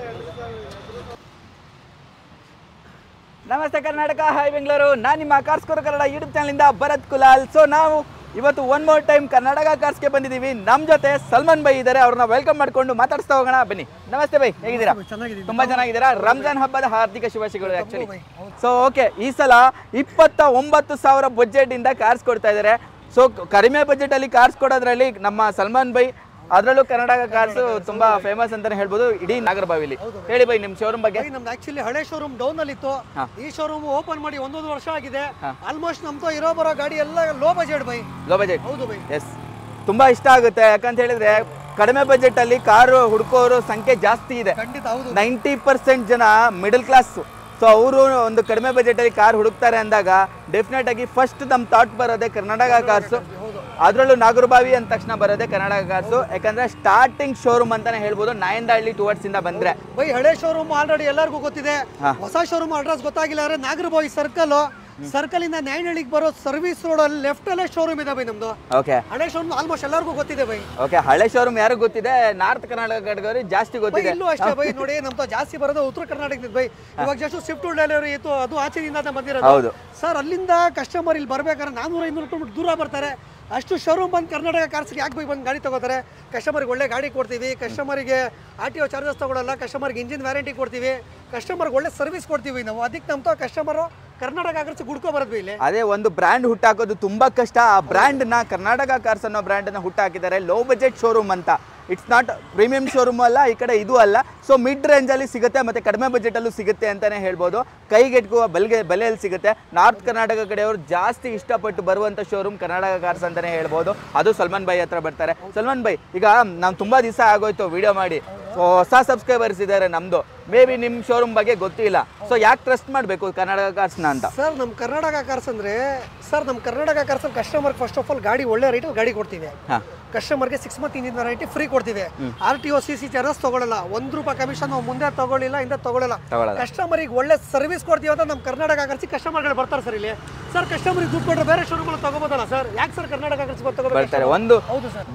ನಮಸ್ತೆ ಕರ್ನಾಟಕ ಹಾಯ್ ಬೆಂಗಳೂರು ನಾನು ನಿಮ್ಮ ಕಾರ್ಸ್ಕೋರ್ ಕನ್ನಡ ಯೂಟ್ಯೂಬ್ ಚಾನಲಿಂದ ಭರತ್ ಕುಲಾಲ್ ಸೊ ನಾವು ಇವತ್ತು ಒನ್ ಮೋರ್ ಟೈಮ್ ಕರ್ನಾಟಕ ಕಾರ್ಸ್ಗೆ ಬಂದಿದ್ದೀವಿ ನಮ್ಮ ಜೊತೆ ಸಲ್ಮಾನ್ ಬೈ ಇದ್ದಾರೆ ಅವ್ರನ್ನ ವೆಲ್ಕಮ್ ಮಾಡ್ಕೊಂಡು ಮಾತಾಡ್ಸ್ತಾ ಹೋಗೋಣ ಬನ್ನಿ ನಮಸ್ತೆ ಬೈ ಹೇಗಿದ್ದೀರಾ ತುಂಬಾ ಚೆನ್ನಾಗಿದ್ದೀರಾ ರಂಜಾನ್ ಹಬ್ಬದ ಹಾರ್ದಿಕ ಶುಭಾಶಯಗಳು ಆ್ಯಕ್ಚುಲಿ ಸೊ ಓಕೆ ಈ ಸಲ 29,000 ಬಜೆಟ್ ಇಂದ ಕಾರ್ಸ್ ಕೊಡ್ತಾ ಇದ್ದಾರೆ ಸೊ ಕಡಿಮೆ ಬಜೆಟ್ ಅಲ್ಲಿ ಕಾರ್ಸ್ ಕೊಡೋದ್ರಲ್ಲಿ ನಮ್ಮ ಸಲ್ಮಾನ್ ಬೈ ಅದರಲ್ಲೂ ಕರ್ನಾಟಕ ಕಾರ್ಸ್ ತುಂಬಾ ಫೇಮಸ್ ಅಂತಾನೆ ಹೇಳ್ಬೋದು ಇಡೀ ನಾಗರಬಾವಿಲಿ ಹೇಳಿ ಬೈ ನಿಮ್ಮ ಶೋರೂಮ್ ಬಗ್ಗೆ ನಮ್ದು ಆಕ್ಚುಲಿ ಹಳೆ ಶೋರೂಮ್ ಡೌನ್ ಅಲ್ಲಿ ಇತ್ತು ಈ ಶೋರೂಮ್ ಓಪನ್ ಮಾಡಿ 1 ವರ್ಷ ಆಗಿದೆ ಆಲ್ಮೋಸ್ಟ್ ನಮ್ದು ಇರೋ ಬರೋ ಗಾಡಿ ಎಲ್ಲ low budget by low budget ಹೌದು ಬೈ ಎಸ್ ತುಂಬಾ ಇಷ್ಟ ಆಗುತ್ತೆ ಯಾಕಂತ ಹೇಳಿದ್ರೆ ಕಡಿಮೆ ಬಜೆಟ್ ಅಲ್ಲಿ ಕಾರು ಹುಡುಕೋರು ಸಂಖ್ಯೆ ಜಾಸ್ತಿ ಇದೆ ಖಂಡಿತ ಹೌದು 90% ಜನ ಮಿಡಲ್ ಕ್ಲಾಸ್ ಸೊ ಅವರು ಒಂದು ಕಡಿಮೆ ಬಜೆಟ್ ಅಲ್ಲಿ ಕಾರ್ ಹುಡುಕ್ತಾರೆ ಅಂದಾಗ ಡೆಫಿನೆಟ್ ಆಗಿ ಫಸ್ಟ್ ನಮ್ಮ ಥಾಟ್ ಬರೋದೇ ಕರ್ನಾಟಕ ಕಾರ್ಸ್ ಅದರಲ್ಲೂ ನಾಗರಬಾವಿ ಅಂದ ತಕ್ಷಣ ಬರೋದೇ ಕರ್ನಾಟಕ ಕಾರ್ಸು. ಯಾಕಂದ್ರೆ ಸ್ಟಾರ್ಟಿಂಗ್ ಶೋರೂಮ್ ಅಂತಾನೆ ಹೇಳ್ಬೋದು, ನಾಯಂದಹಳ್ಳಿ ಟುವರ್ಡ್ಸ್ ಇಂದ ಬಂದ್ರೆ. ಬೈ ಹಳೆ ಶೋರೂಮ್ ಆಲ್ರೆಡಿ ಎಲ್ಲರಿಗೂ ಗೊತ್ತಿದೆ. ಹೊಸ ಶೋರೂಮ್ ಅಡ್ರೆಸ್ ಗೊತ್ತಾಗಿಲ್ಲ ಅಂದ್ರೆ ನಾಗರಬಾವಿ ಸರ್ಕಲ್ ಇಂದ ನಾಯಂದಹಳ್ಳಿಗೆ ಬರೋ ಸರ್ವಿಸ್ ರೋಡ್ ಅಲ್ಲಿ ಲೆಫ್ಟ್ ಅಲ್ಲೇ ಶೋರೂಮ್ ಇದೆ ಬೈ ನಮ್ದು. ಓಕೆ, ಹಳೆ ಶೋರೂಮ್ ಆಲ್ಮೋಸ್ಟ್ ಎಲ್ಲರಿಗೂ ಗೊತ್ತಿದೆ ಬೈ. ಓಕೆ, ಹಳೆ ಶೋರೂಮ್ ಯಾರು ಗೊತ್ತಿದೆ, ನಾರ್ತ್ ಕರ್ನಾಟಕ ಕಡೆಗವ್ರಿಗೆ ಜಾಸ್ತಿ ಗೊತ್ತಿದೆ. ಇಲ್ಲೂ ಅಷ್ಟೇ ಬೈ, ನೋಡಿ ನಮ್ದು ಜಾಸ್ತಿ ಬರೋದು ಉತ್ತರ ಕರ್ನಾಟಕದ ಬೈ. ಇವಾಗ ಜಸ್ಟ್ ಸ್ವಿಫ್ಟ್ ಡೆಲಿವರಿ ಇತ್ತು, ಅದು ಆಚೆಯಿಂದ ಬಂದಿರೋದು. ಹೌದು ಸರ್, ಅಲ್ಲಿಂದ ಕಸ್ಟಮರ್ ಇಲ್ಲಿ ಬರ್ಬೇಕಾದ್ರೆ 400-500 ಕಿಲೋಮೀಟರ್ ದೂರ ಬರ್ತಾರೆ. ಅಷ್ಟು ಶೋರೂಮ್ ಬಂದು ಕರ್ನಾಟಕ ಕಾರ್ಸ್ಗೆ ಯಾಕೆ ಬೈ ಬಂದು ಗಾಡಿ ತಗೋತಾರೆ? ಕಸ್ಟಮರ್ಗೆ ಒಳ್ಳೆ ಗಾಡಿ ಕೊಡ್ತೀವಿ, ಕಸ್ಟಮರ್ಗೆ RTO ಚಾರ್ಜಸ್ ತಗೊಳ್ಳಲ್ಲ, ಕಸ್ಟಮರ್ಗೆ ಇಂಜಿನ್ ವ್ಯಾರಂಟಿ ಕೊಡ್ತೀವಿ, ಕಸ್ಟಮರ್ಗೆ ಒಳ್ಳೆ ಸರ್ವಿಸ್ ಕೊಡ್ತೀವಿ ನಾವು. ಅದಕ್ಕೆ ನಮ್ಮ ಕಸ್ಟಮರು ಕರ್ನಾಟಕ ಕಾರ್ಸ್ ಗುಡ್ಕೊ ಬರೋದು ಇಲ್ಲಿ. ಅದೇ ಒಂದು ಬ್ರ್ಯಾಂಡ್ ಹುಟ್ಟಾಕೋದು ತುಂಬಾ ಕಷ್ಟ. ಆ ಬ್ರ್ಯಾಂಡ್ ನ ಕರ್ನಾಟಕ ಕಾರ್ಸ್ ಅನ್ನೋ ಬ್ರ್ಯಾಂಡ್ ನ ಹುಟ್ಟಾಕಿದ್ದಾರೆ. ಲೋ ಬಜೆಟ್ ಶೋರೂಮ್ ಅಂತ, ಇಟ್ಸ್ ನಾಟ್ ಪ್ರೀಮಿಯಂ ಶೋರೂಮ್ ಅಲ್ಲ, ಈ ಕಡೆ ಇದು ಅಲ್ಲ. ಸೊ ಮಿಡ್ ರೇಂಜ್ ಅಲ್ಲಿ ಸಿಗುತ್ತೆ, ಮತ್ತೆ ಕಡಿಮೆ ಬಜೆಟ್ ಅಲ್ಲೂ ಸಿಗುತ್ತೆ ಅಂತಾನೆ ಹೇಳ್ಬೋದು. ಕೈಗೆಟುಕುವ ಬೆಲೆಯಲ್ಲಿ ಸಿಗುತ್ತೆ. ನಾರ್ತ್ ಕರ್ನಾಟಕ ಕಡೆಯವರು ಜಾಸ್ತಿ ಇಷ್ಟಪಟ್ಟು ಬರುವಂತ ಶೋರೂಮ್ ಕರ್ನಾಟಕ ಕಾರ್ಸ್ ಅಂತಾನೆ ಹೇಳ್ಬೋದು. ಅದು ಸಲ್ಮಾನ್ ಬೈ ಹತ್ರ ಬರ್ತಾರೆ. ಸಲ್ಮಾನ್ ಬೈ, ಈಗ ನಾವು ತುಂಬಾ ದಿವಸ ಆಗೋಯ್ತು ವಿಡಿಯೋ ಮಾಡಿ, ಹೊಸ ಸಬ್ಸ್ಕ್ರೈಬರ್ಸ್ ಇದ್ದಾರೆ ನಮ್ದು. ಮೇ ಬಿ ನಿಮ್ಮ ಶೋರೂಮ್ ಬಗ್ಗೆ ಗೊತ್ತಿಲ್ಲ. ಸೊ ಯಾಕೆ ಟ್ರಸ್ಟ್ ಮಾಡಬೇಕು ಕರ್ನಾಟಕ ಕಾರ್ಸ್ನ ಅಂತ? ಸರ್, ನಮ್ಮ ಕರ್ನಾಟಕ ಕಾರ್ಸ್ ಅಂದ್ರೆ ಕಸ್ಟಮರ್ ಫಸ್ಟ್ ಆಫ್ ಆಲ್ ಗಾಡಿ ಒಳ್ಳೆ ರೇಟಲ್ಲಿ ಗಾಡಿ ಕೊಡ್ತೀವಿ. ಕಸ್ಟಮರ್ಗೆ 6 ಮಂತ್ ಇಂಜಿನ್ ವ್ಯಾರಂಟಿ ಫ್ರೀ ಕೊಡ್ತೀವಿ. RTO CC ಚಾರ್ಜಸ್ ತಗೊಳ್ಳಲ್ಲ, ₹1 ಕಮಿಷನ್ ನಾವು ಮುಂದೆ ತಗೊಳ್ಳಿಲ್ಲ, ಇಂದ ತಗೊಳ್ಳಲ್ಲ. ಕಸ್ಟಮರಿಗೆ ಒಳ್ಳೆ ಸರ್ವಿಸ್ ಕೊಡ್ತೀವಿ ಅಂತ ನಮ್ಮ ಕರ್ನಾಟಕ ಕಾರ್ಸಿ ಕಸ್ಟಮರ್ಗಳು ಬರ್ತಾರೆ ಸರ್ ಇಲ್ಲಿ. ಸರ್, ಕಸ್ಟಮರ್ಗೆ ದುಡ್ಡು ಕೊಟ್ಟರೆ ಬೇರೆ ಶೋರೂಮ್ಗಳು ತಗೋಬೋದಲ್ಲ ಸರ್? ಯಾಕೆ ಸರ್ ಕರ್ನಾಟಕ ಕಾರ್ಸ್ ಬರ್ತಾರೆ? ಒಂದು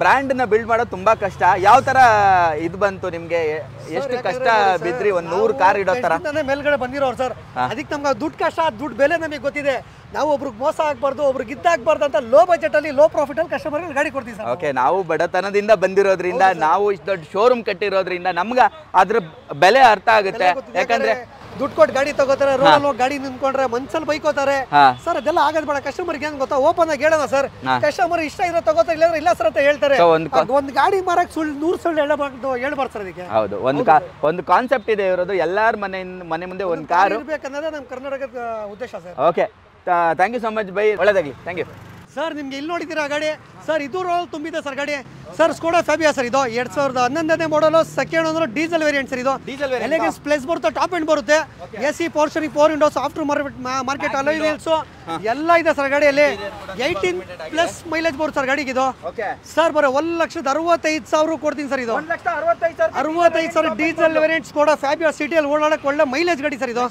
ಬ್ರ್ಯಾಂಡ್ ನ ಬಿಲ್ಡ್ ಮಾಡೋದು ತುಂಬಾ ಕಷ್ಟ. ಯಾವ ತರ ಇದು ಬಂತು ನಿಮ್ಗೆ? ಎಷ್ಟು ಕಷ್ಟ ಬಿದ್ರಿ? 100 ಕಾರ್ ಇಡೋ ತರ ಮೇಲ್ಗಡೆ ಬಂದಿರೋರು ಸರ್. ಅದಕ್ಕೆ ನಮ್ಗೆ ದುಡ್ಡು ಕಷ್ಟ, ದುಡ್ಡು ಬೆಲೆ ನಮಗೆ ಗೊತ್ತಿದೆ. ನಾವು ಒಬ್ರಿಗೆ ಮೋಸ ಆಗ್ಬಾರ್ದು, ಒಬ್ರಿಗೆ ಇದ್ದಾಗಬಾರ್ದು ಅಂತ ಲೋ ಬಜೆಟ್ ಅಲ್ಲಿ ಲೋ ಪ್ರಾಫಿಟ್ ಅಲ್ಲಿ ಕಸ್ಟಮರ್ಗೆ ಗಾಡಿ ಕೊಡ್ತೀವಿ ಸರ್. ಓಕೆ, ನಾವು ಬಡತನದಿಂದ ಬಂದಿರೋದ್ರಿಂದ, ನಾವು ಇಷ್ಟು ದೊಡ್ಡ ಶೋರೂಮ್ ಕಟ್ಟಿರೋದ್ರಿಂದ ನಮ್ಗೆ ಅದ್ರ ಬೆಲೆ ಅರ್ಥ ಆಗುತ್ತೆ. ಯಾಕಂದ್ರೆ ದುಡ್ಡು ಕೊಟ್ಟು ಗಾಡಿ ತಗೋತಾರೆ, ರೋಡ್ ಗಾಡಿ ನಿಂತ್ಕೊಂಡ್ರೆ ಮನ್ಸಲ್ಲಿ ಬೈಕೋತಾರೆ ಸರ್. ಅದೆಲ್ಲ ಆಗೋದು ಬೇಡ. ಕಸ್ಟಮರ್ಗೆ ಏನ್ ಗೊತ್ತಾ, ಓಪನ್ ಆಗಿ ಹೇಳೋಣ ಸರ್. ಕಸ್ಟಮರ್ ಇಷ್ಟ ಇರೋ ತಗೋತಾರೆ, ಇಲ್ಲ ಇಲ್ಲ ಸರ್ ಅಂತ ಹೇಳ್ತಾರೆ. ಒಂದು ಗಾಡಿ ಮಾರಕ್ 100 ಸುಳ್ಳು ಹೇಳ್ಬಾರ್ದು ಸರ್ ಅದಕ್ಕೆ. ಹೌದು, ಒಂದು ಕಾನ್ಸೆಪ್ಟ್ ಇದೆ ಇರೋದು. ಎಲ್ಲಾರ ಮನೆ ಮುಂದೆ ಒಂದು ಕಾರು ಇರ್ಬೇಕನ್ನೋದೇ ನಮ್ಮ ಕರ್ನಾಟಕದ ಉದ್ದೇಶ sir. Okay, thank you so much bye, ಒಳ್ಳೆದಾಗ್ಲಿ. Thank you sir. ನಿಮ್ಗೆ ಇಲ್ಲಿ ನೋಡಿದ್ದೀರಾ ಗಾಡಿ ಸರ್, ಇದು ರೋಲ್ ತುಂಬಿದೆ ಸರ್ ಗಾಡಿ. ಸರ್, ಸ್ಕೋಡಾ ಫ್ಯಾಬಿಯಾ ಸರ್, ಇದು 2011ನೇ ಮಾಡಲು, second owner, diesel variant sir. ಇದು ಎಲೆಗೆನ್ಸ್ ಪ್ಲಸ್ ಬರುತ್ತೆ, ಟಾಪ್ ಎಂಡ್ ಬರುತ್ತೆ, AC power steering, 4 windows, after market alloy wheels ಎಲ್ಲ ಇದೆ ಸರ್ ಗಾಡಿಯಲ್ಲಿ. 18+ ಮೈಲೇಜ್ ಬರುತ್ತೆ ಸರ್ ಗಾಡಿಗೆ ಇದು. ಸರ್, ಬರೋ 1,65,000 ಕೊಡ್ತೀನಿ ಸರ್. ಇದು 65,000 ಡೀಸೆಲ್ ವೇರಿಯಂಟ್ ಸ್ಕೋಡಾ ಫ್ಯಾಬಿಯಾ ಸಿಟಿಯಲ್ಲಿ ಓಡಾಡಕ್ಕೆ ಒಳ್ಳೆ ಮೈಲೇಜ್ ಗಾಡಿ ಸರ್ ಇದು.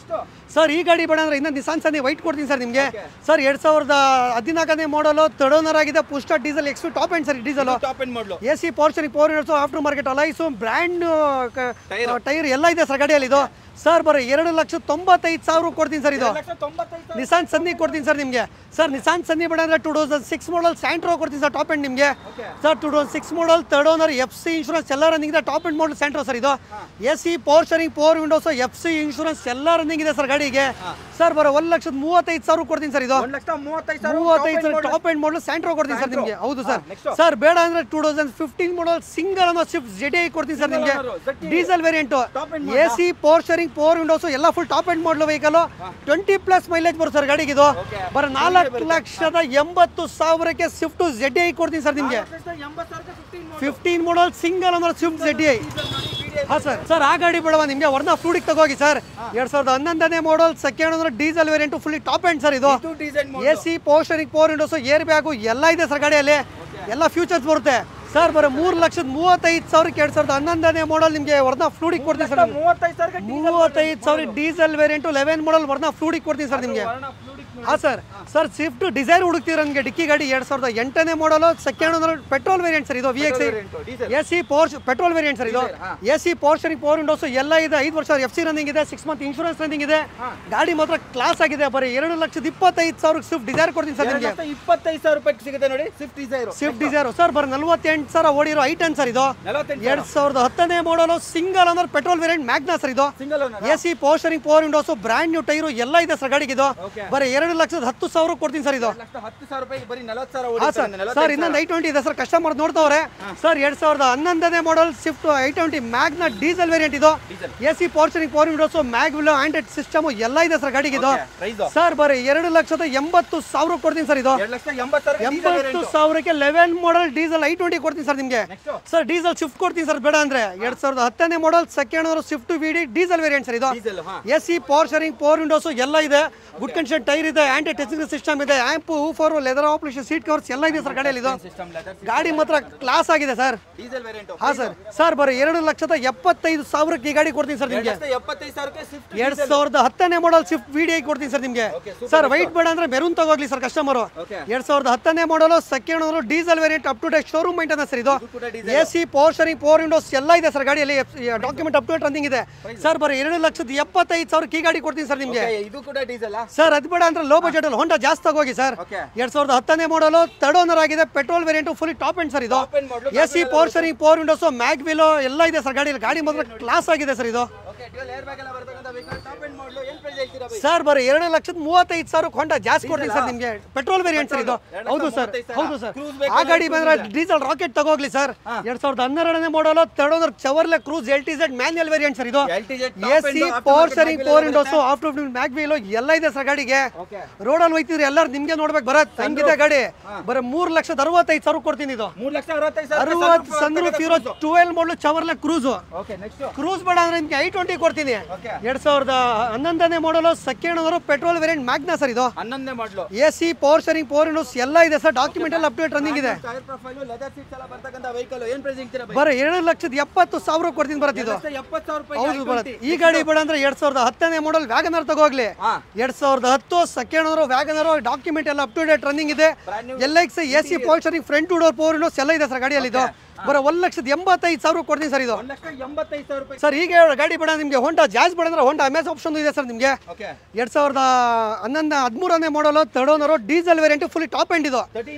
ಸರ್, ಈ ಗಾಡಿ ಬೇಡ ಅಂದ್ರೆ ಇನ್ನೊಂದು ನಿಸಾನ್ ಸನ್ನಿ ವೈಟ್ ಕೊಡ್ತೀನಿ ಸರ್ ನಿಮಗೆ. ಸರ್, 2014ನೇ ಮಾಡಲು, ಥರ್ಡ್ ಓನರ್ ಆಗಿದೆ, ಪುಸ್ಟಾ diesel X top end sir. Diesel AC power steering, 4 windows, aftermarket alloys, brand tyre ಎಲ್ಲ ಇದೆ ಸರ್ ಗಾಡಿಯಲ್ಲಿ ಇದು. ಸರ್, ಬರೋ 2,95,000 ಕೊಡ್ತೀನಿ ಸರ್. ಇದು ನಿಸಾನ್ ಸನ್ನಿ ಕೊಡ್ತೀನಿ ಸರ್ ನಿಮಗೆ. ಸರ್, ನಿಸಾನ್ ಸನ್ನಿ ಬೇಡ ಅಂದ್ರೆ 2006 ಮಾಡಲ್ ಸ್ಯಾಂಟ್ರೋ ಕೊಡ್ತೀನಿ ಸರ್, ಟಾಪ್ ಎಂಡ್ ನಿಮಗೆ. ಸರ್, 2006 ಮಾಡಲ್, ಥರ್ಡ್ ಓನರ್, FC ಇನ್ಶೂರೆನ್ಸ್ ಎಲ್ಲ ರನ್ನಿಂಗ್ ಇದೆ, ಟಾಪ್ ಎಂಡ್ ಮಾಡಲ್ ಸ್ಯಾಂಟ್ರೋ ಸರ್ ಇದು. AC power steering, 4 Windows, FC insurance ಎಲ್ಲ ರನ್ನಿಂಗ್ ಇದೆ ಸರ್ ಗಾಡಿಗೆ. ಸರ್, ಬರೋ 1,35,000 ಕೊಡ್ತೀನಿ ಸರ್. ಇದು 1,35,000 ಟಾಪ್ ಎಂಡ್ ಮಾಡಲ್ ಸ್ಯಾಂಟ್ರೋ ಕೊಡ್ತೀನಿ ಸರ್ ನಿಮಗೆ. ಹೌದು ಸರ್. ಸರ್, ಬೇಡ ಅಂದ್ರೆ 2015 ಮಾಡಲ್ ಸಿಂಗಲ್ ಅನ್ನೋ ಸ್ವಿಫ್ಟ್ ZDI ಕೊಡ್ತೀನಿ ಸರ್ ನಿಮಗೆ, diesel variant. AC power steering, 4 windows ಎಲ್ಲ full top end model vehicle, 20+ mileage ಬರುತ್ತೆ ಸರ್ ಗಾಡಿಗೆ. ಇದು ಬರೋ 4,80,000ಕ್ಕೆ ಸ್ವಿಫ್ಟ್ ZDI ಕೊಡ್ತೀನಿ ಸರ್ ನಿಮಗೆ. 15 ಮಾಡಲ್ ಸಿಂಗಲ್ ಅನ್ನೋ ಸ್ವಿಫ್ಟ್ ZDI. ಹಾಂ ಸರ್. ಸರ್, ಆ ಗಾಡಿ ಬೇಡವಾ ನಿಮಗೆ? ವರ್ನಾ ಫ್ಲೂಡಿಗೆ ತಗೋಗಿ ಸರ್. 2011ನೇ model, second owner, diesel variant, fully top end sir ಇದು. AC power steering, 4 windows, air bag ಎಲ್ಲ ಇದೆ ಸರ್ ಗಾಡಿಯಲ್ಲಿ, ಎಲ್ಲ ಫ್ಯೂಚರ್ಸ್ ಬರುತ್ತೆ. ಸರ್, ಬರೋ 3,35,000ಕ್ಕೆ 2011ನೇ ಮಾಡಲ್ ನಿಮಗೆ ವರ್ನಾ ಫ್ಲೂಡಿಗೆ ಕೊಡ್ತೀನಿ ಸರ್. 35,000 ಡೀಸೆಲ್ ವೇರಿಯಂಟು, 11 ಮಾಡಲ್ ವರ್ನಾ ಫ್ಲೂಡಿಗೆ ಕೊಡ್ತೀನಿ ಸರ್ ನಿಮಗೆ. ಹಾಂ ಸರ್. ಸರ್, ಸ್ವಿಫ್ಟ್ ಡಿಸೈರ್ ಹುಡುಕ್ತೀರ ನನಗೆ, ಡಿಕ್ಕಿ ಗಾಡಿ 2008ನೇ ಮಾಡಲು, second owner, petrol variant sir ಇದು. VX AC power petrol variant sir ಇದು. AC ಪವರ್ ಸ್ಟೀರಿಂಗ್, 4 ವಿಂಡೋಸ್ ಎಲ್ಲ ಇದೆ, 5 ವರ್ಷ FC ರನ್ನಿಂಗ್ ಇದೆ, 6 ಮಂತ್ ಇನ್ಶೂರೆನ್ಸ್ ರನ್ನಿಂಗ್ ಇದೆ. ಗಾಡಿ ಮಾತ್ರ ಕ್ಲಾಸ್ ಆಗಿದೆ. ಬರೀ 2,25,000 ಸ್ವಿಫ್ಟ್ ಡಿಸೈರ್ ಕೊಡ್ತೀನಿ ಸರ್ ನಿಮಗೆ. 25,000 ರೂಪಾಯಿ ಸಿಗುತ್ತೆ ನೋಡಿ ಸ್ವಿಫ್ಟ್ ಡಿಸೈರ್. ಸರ್, ಬರೀ 48,000 ಓಡಿರೋ I10 ಸರ್ ಇದು. 2010ನೇ ಮಾಡಲು, single owner, petrol variant, Magna sir ಇದು. AC power steering, 4 Windows, brand new tyre ಎಲ್ಲ ಇದೆ ಸರ್ ಗಾಡಿಗೆ ಇದು. ಬರೀ 2,10,000 ಕೊಡ್ತೀನಿ ಸರ್ ಇದು. 10,000 ರೂಪಾಯಿಗೆ ಬರೀ 40,000 ಸರ್, ಇನ್ನೊಂದು I20 ಇದೆ ಸರ್, ಕಸ್ಟಮರ್ ನೋಡ್ತವ್ರೆ. ಸರ್, 2011ನೇ model Swift I20 Magna diesel variant ಇದು. AC power steering, 4 windows, mag wheel, Android system ಎಲ್ಲ ಇದೆ ಸರ್ ಗಾಡಿಗೆ ಇದು. ಸರ್, ಬರೀ 2,80,000 ಕೊಡ್ತೀನಿ ಸರ್ ಇದು. 2,80,000ಕ್ಕೆ 11 ಮಾಡಲ್ ಡೀಸೆಲ್ I20 ಕೊಡ್ತೀನಿ ಸರ್ ನಿಮಗೆ. ಸರ್, ಡೀಸೆಲ್ ಸ್ವಿಫ್ಟ್ ಕೊಡ್ತೀನಿ ಸರ್ ಬೇಡ ಅಂದ್ರೆ. 2010ನೇ model, second owner, Swift VD diesel variant sir ಇದು. AC ಪವರ್ ಸ್ಟೀರಿಂಗ್, 4 ವಿಂಡೋಸ್ ಎಲ್ಲ ಇದೆ, ಗುಡ್ ಕಂಡೀಷನ್ ಟೈರ್ ಇದೆ. ಇದೆ, ಆಂಟಿ ಟಚಿಂಗ್ ಸಿಸ್ಟಮ್ ಇದೆ, amp woofer, leather operation, seat covers ಎಲ್ಲ ಇದೆ ಸರ್ ಗಾಡಿಯಲ್ಲಿ. ಇದು ಗಾಡಿ ಮಾತ್ರ ಕ್ಲಾಸ್ ಆಗಿದೆ ಸರ್. Diesel variant. ಹಾ ಸರ್. ಸರ್ ಬರೀ 2,75,000 ಈ ಗಾಡಿ ಕೊಡ್ತೀನಿ ಸರ್ ನಿಮಗೆ. 2010ನೇ ಮಾಡಲ್ ಸ್ವಿಫ್ಟ್ VDI ಕೊಡ್ತೀನಿ ಸರ್ ನಿಮಗೆ. ಸರ್ ವೈಟ್ ಬೇಡ ಅಂದ್ರೆ ಮೆರೂನ್ ತಗೋಗ್ಲಿ ಸರ್ ಕಸ್ಟಮರ್. 2010ನೇ model second owner diesel variant up to date showroom maintenance sir. ಇದು AC power steering, power windows ಎಲ್ಲ ಇದೆ ಸರ್ ಗಾಡಿಯಲ್ಲಿ. Document up to date running ಇದೆ ಸರ್. ಬರೀ 2,75,000 ಈ ಗಾಡಿ ಕೊಡ್ತೀನಿ ಸರ್ ನಿಮಗೆ. ಇದು ಕೂಡ ಡೀಸೆಲ್ ಸರ್. ಅದು ಬೇಡ ಅಂದ್ರೆ ಲೋ ಬಜೆಟ್ ಅಲ್ಲಿ ಹೋಂಡಾ ಜಾಸ್ತಿ ತಗೋಗಿ ಸರ್. 2010ನೇ ಮಾಡಲ್ ಥರ್ಡ್ ಓನರ್ ಆಗಿದೆ, petrol variant, full top end sir. ಇದು AC power steering, power windows, mag wheel ಎಲ್ಲ ಇದೆ ಸರ್ ಗಾಡಿಯಲ್ಲಿ. ಗಾಡಿ ಮಾತ್ರ ಕ್ಲಾಸ್ ಆಗಿದೆ ಸರ್. ಇದು ಸರ್ ಬರೀ 2,35,000 ಹೋಂಡಾ ಜಾಸ್ತಿ ಕೊಡ್ತೀನಿ ಸರ್ ನಿಮಗೆ. ಪೆಟ್ರೋಲ್ ವೇರಿಯಂಟ್ ಸರ್ ಇದು. ಹೌದು ಸರ್, ಹೌದು ಸರ್. ಆ ಗಾಡಿ ಬಂದ್ರೆ ಡೀಸೆಲ್ ರಾಕೆಟ್ ತಗೋಗ್ಲಿ ಸರ್. 2012ನೇ model third owner Chevrolet Cruze LTZ manual variant sir. ಇದು AC power steering, power windows, after mag wheel ಎಲ್ಲ ಇದೆ ಸರ್ ಗಾಡಿಗೆ. ರೋಡಲ್ಲಿ ಹೋಯ್ತಿದ್ರಿ ಎಲ್ಲರೂ ನಿಮ್ಗೆ ನೋಡ್ಬೇಕು ಬರತ್ ಹಂಗಿದೆ ಗಾಡಿ. ಬರೀ 3,65,000 ಕೊಡ್ತೀನಿ. ಇದು 60 ಸನ್ರೂಫ್ ಇರೋ 12 ಮಾಡಲ್ ಚವರ್ಲೆ ಕ್ರೂಸ್. ಕ್ರೂಸ್ ಬೇಡ ಅಂದ್ರೆ ನಿಮ್ಗೆ i20 ಕೊಡ್ತೀನಿ. 2011ನೇ model second owner petrol variant Magna sir. ಇದು 11ನೇ model. AC power steering, power windows ಎಲ್ಲ ಇದೆ ಸರ್. ಡಾಕ್ಯುಮೆಂಟ್ ಎಲ್ಲ ಅಪ್ಡೇಟ್ ರನ್ನಿಂಗ್ ಇದೆ. ಬರೀ 2,70,000 ಕೊಡ್ತೀನಿ ಬರತ್. ಇದು ಹೌದು ಬರತ್. ಈ ಗಾಡಿ ಬೇಡ ಅಂದ್ರೆ 2010ನೇ ಮಾಡಲ್ ವ್ಯಾಗನರ್ ತಗೋಗ್ಲಿ. 2010 ಸೆಕೆಂಡ್ ಓನರ್ ವ್ಯಾಗನರ್, ಡಾಕ್ಯುಮೆಂಟ್ ಎಲ್ಲ ಅಪ್ ಟು ಡೇಟ್ ರನ್ನಿಂಗ್ ಇದೆ. LX AC power steering, front two door power windows ಎಲ್ಲ ಇದೆ ಸರ್ ಗಾಡಿಯಲ್ಲಿ. ಇದು ಬರೀ 1,85,000 ಕೊಡ್ತೀನಿ ಸರ್. ಇದು 1,85,000 ಸರ್. ಈಗ ಗಾಡಿ ಬೇಡ ನಿಮಗೆ ಹೋಂಡಾ ಜಾಸ್ ಬೇಡ ಅಂದ್ರೆ ಹೋಂಡಾ MS ಆಪ್ಷನ್ ಇದೆ ಸರ್ ನಿಮಗೆ. 2013ನೇ model third owner diesel variant, full top end. ಇದು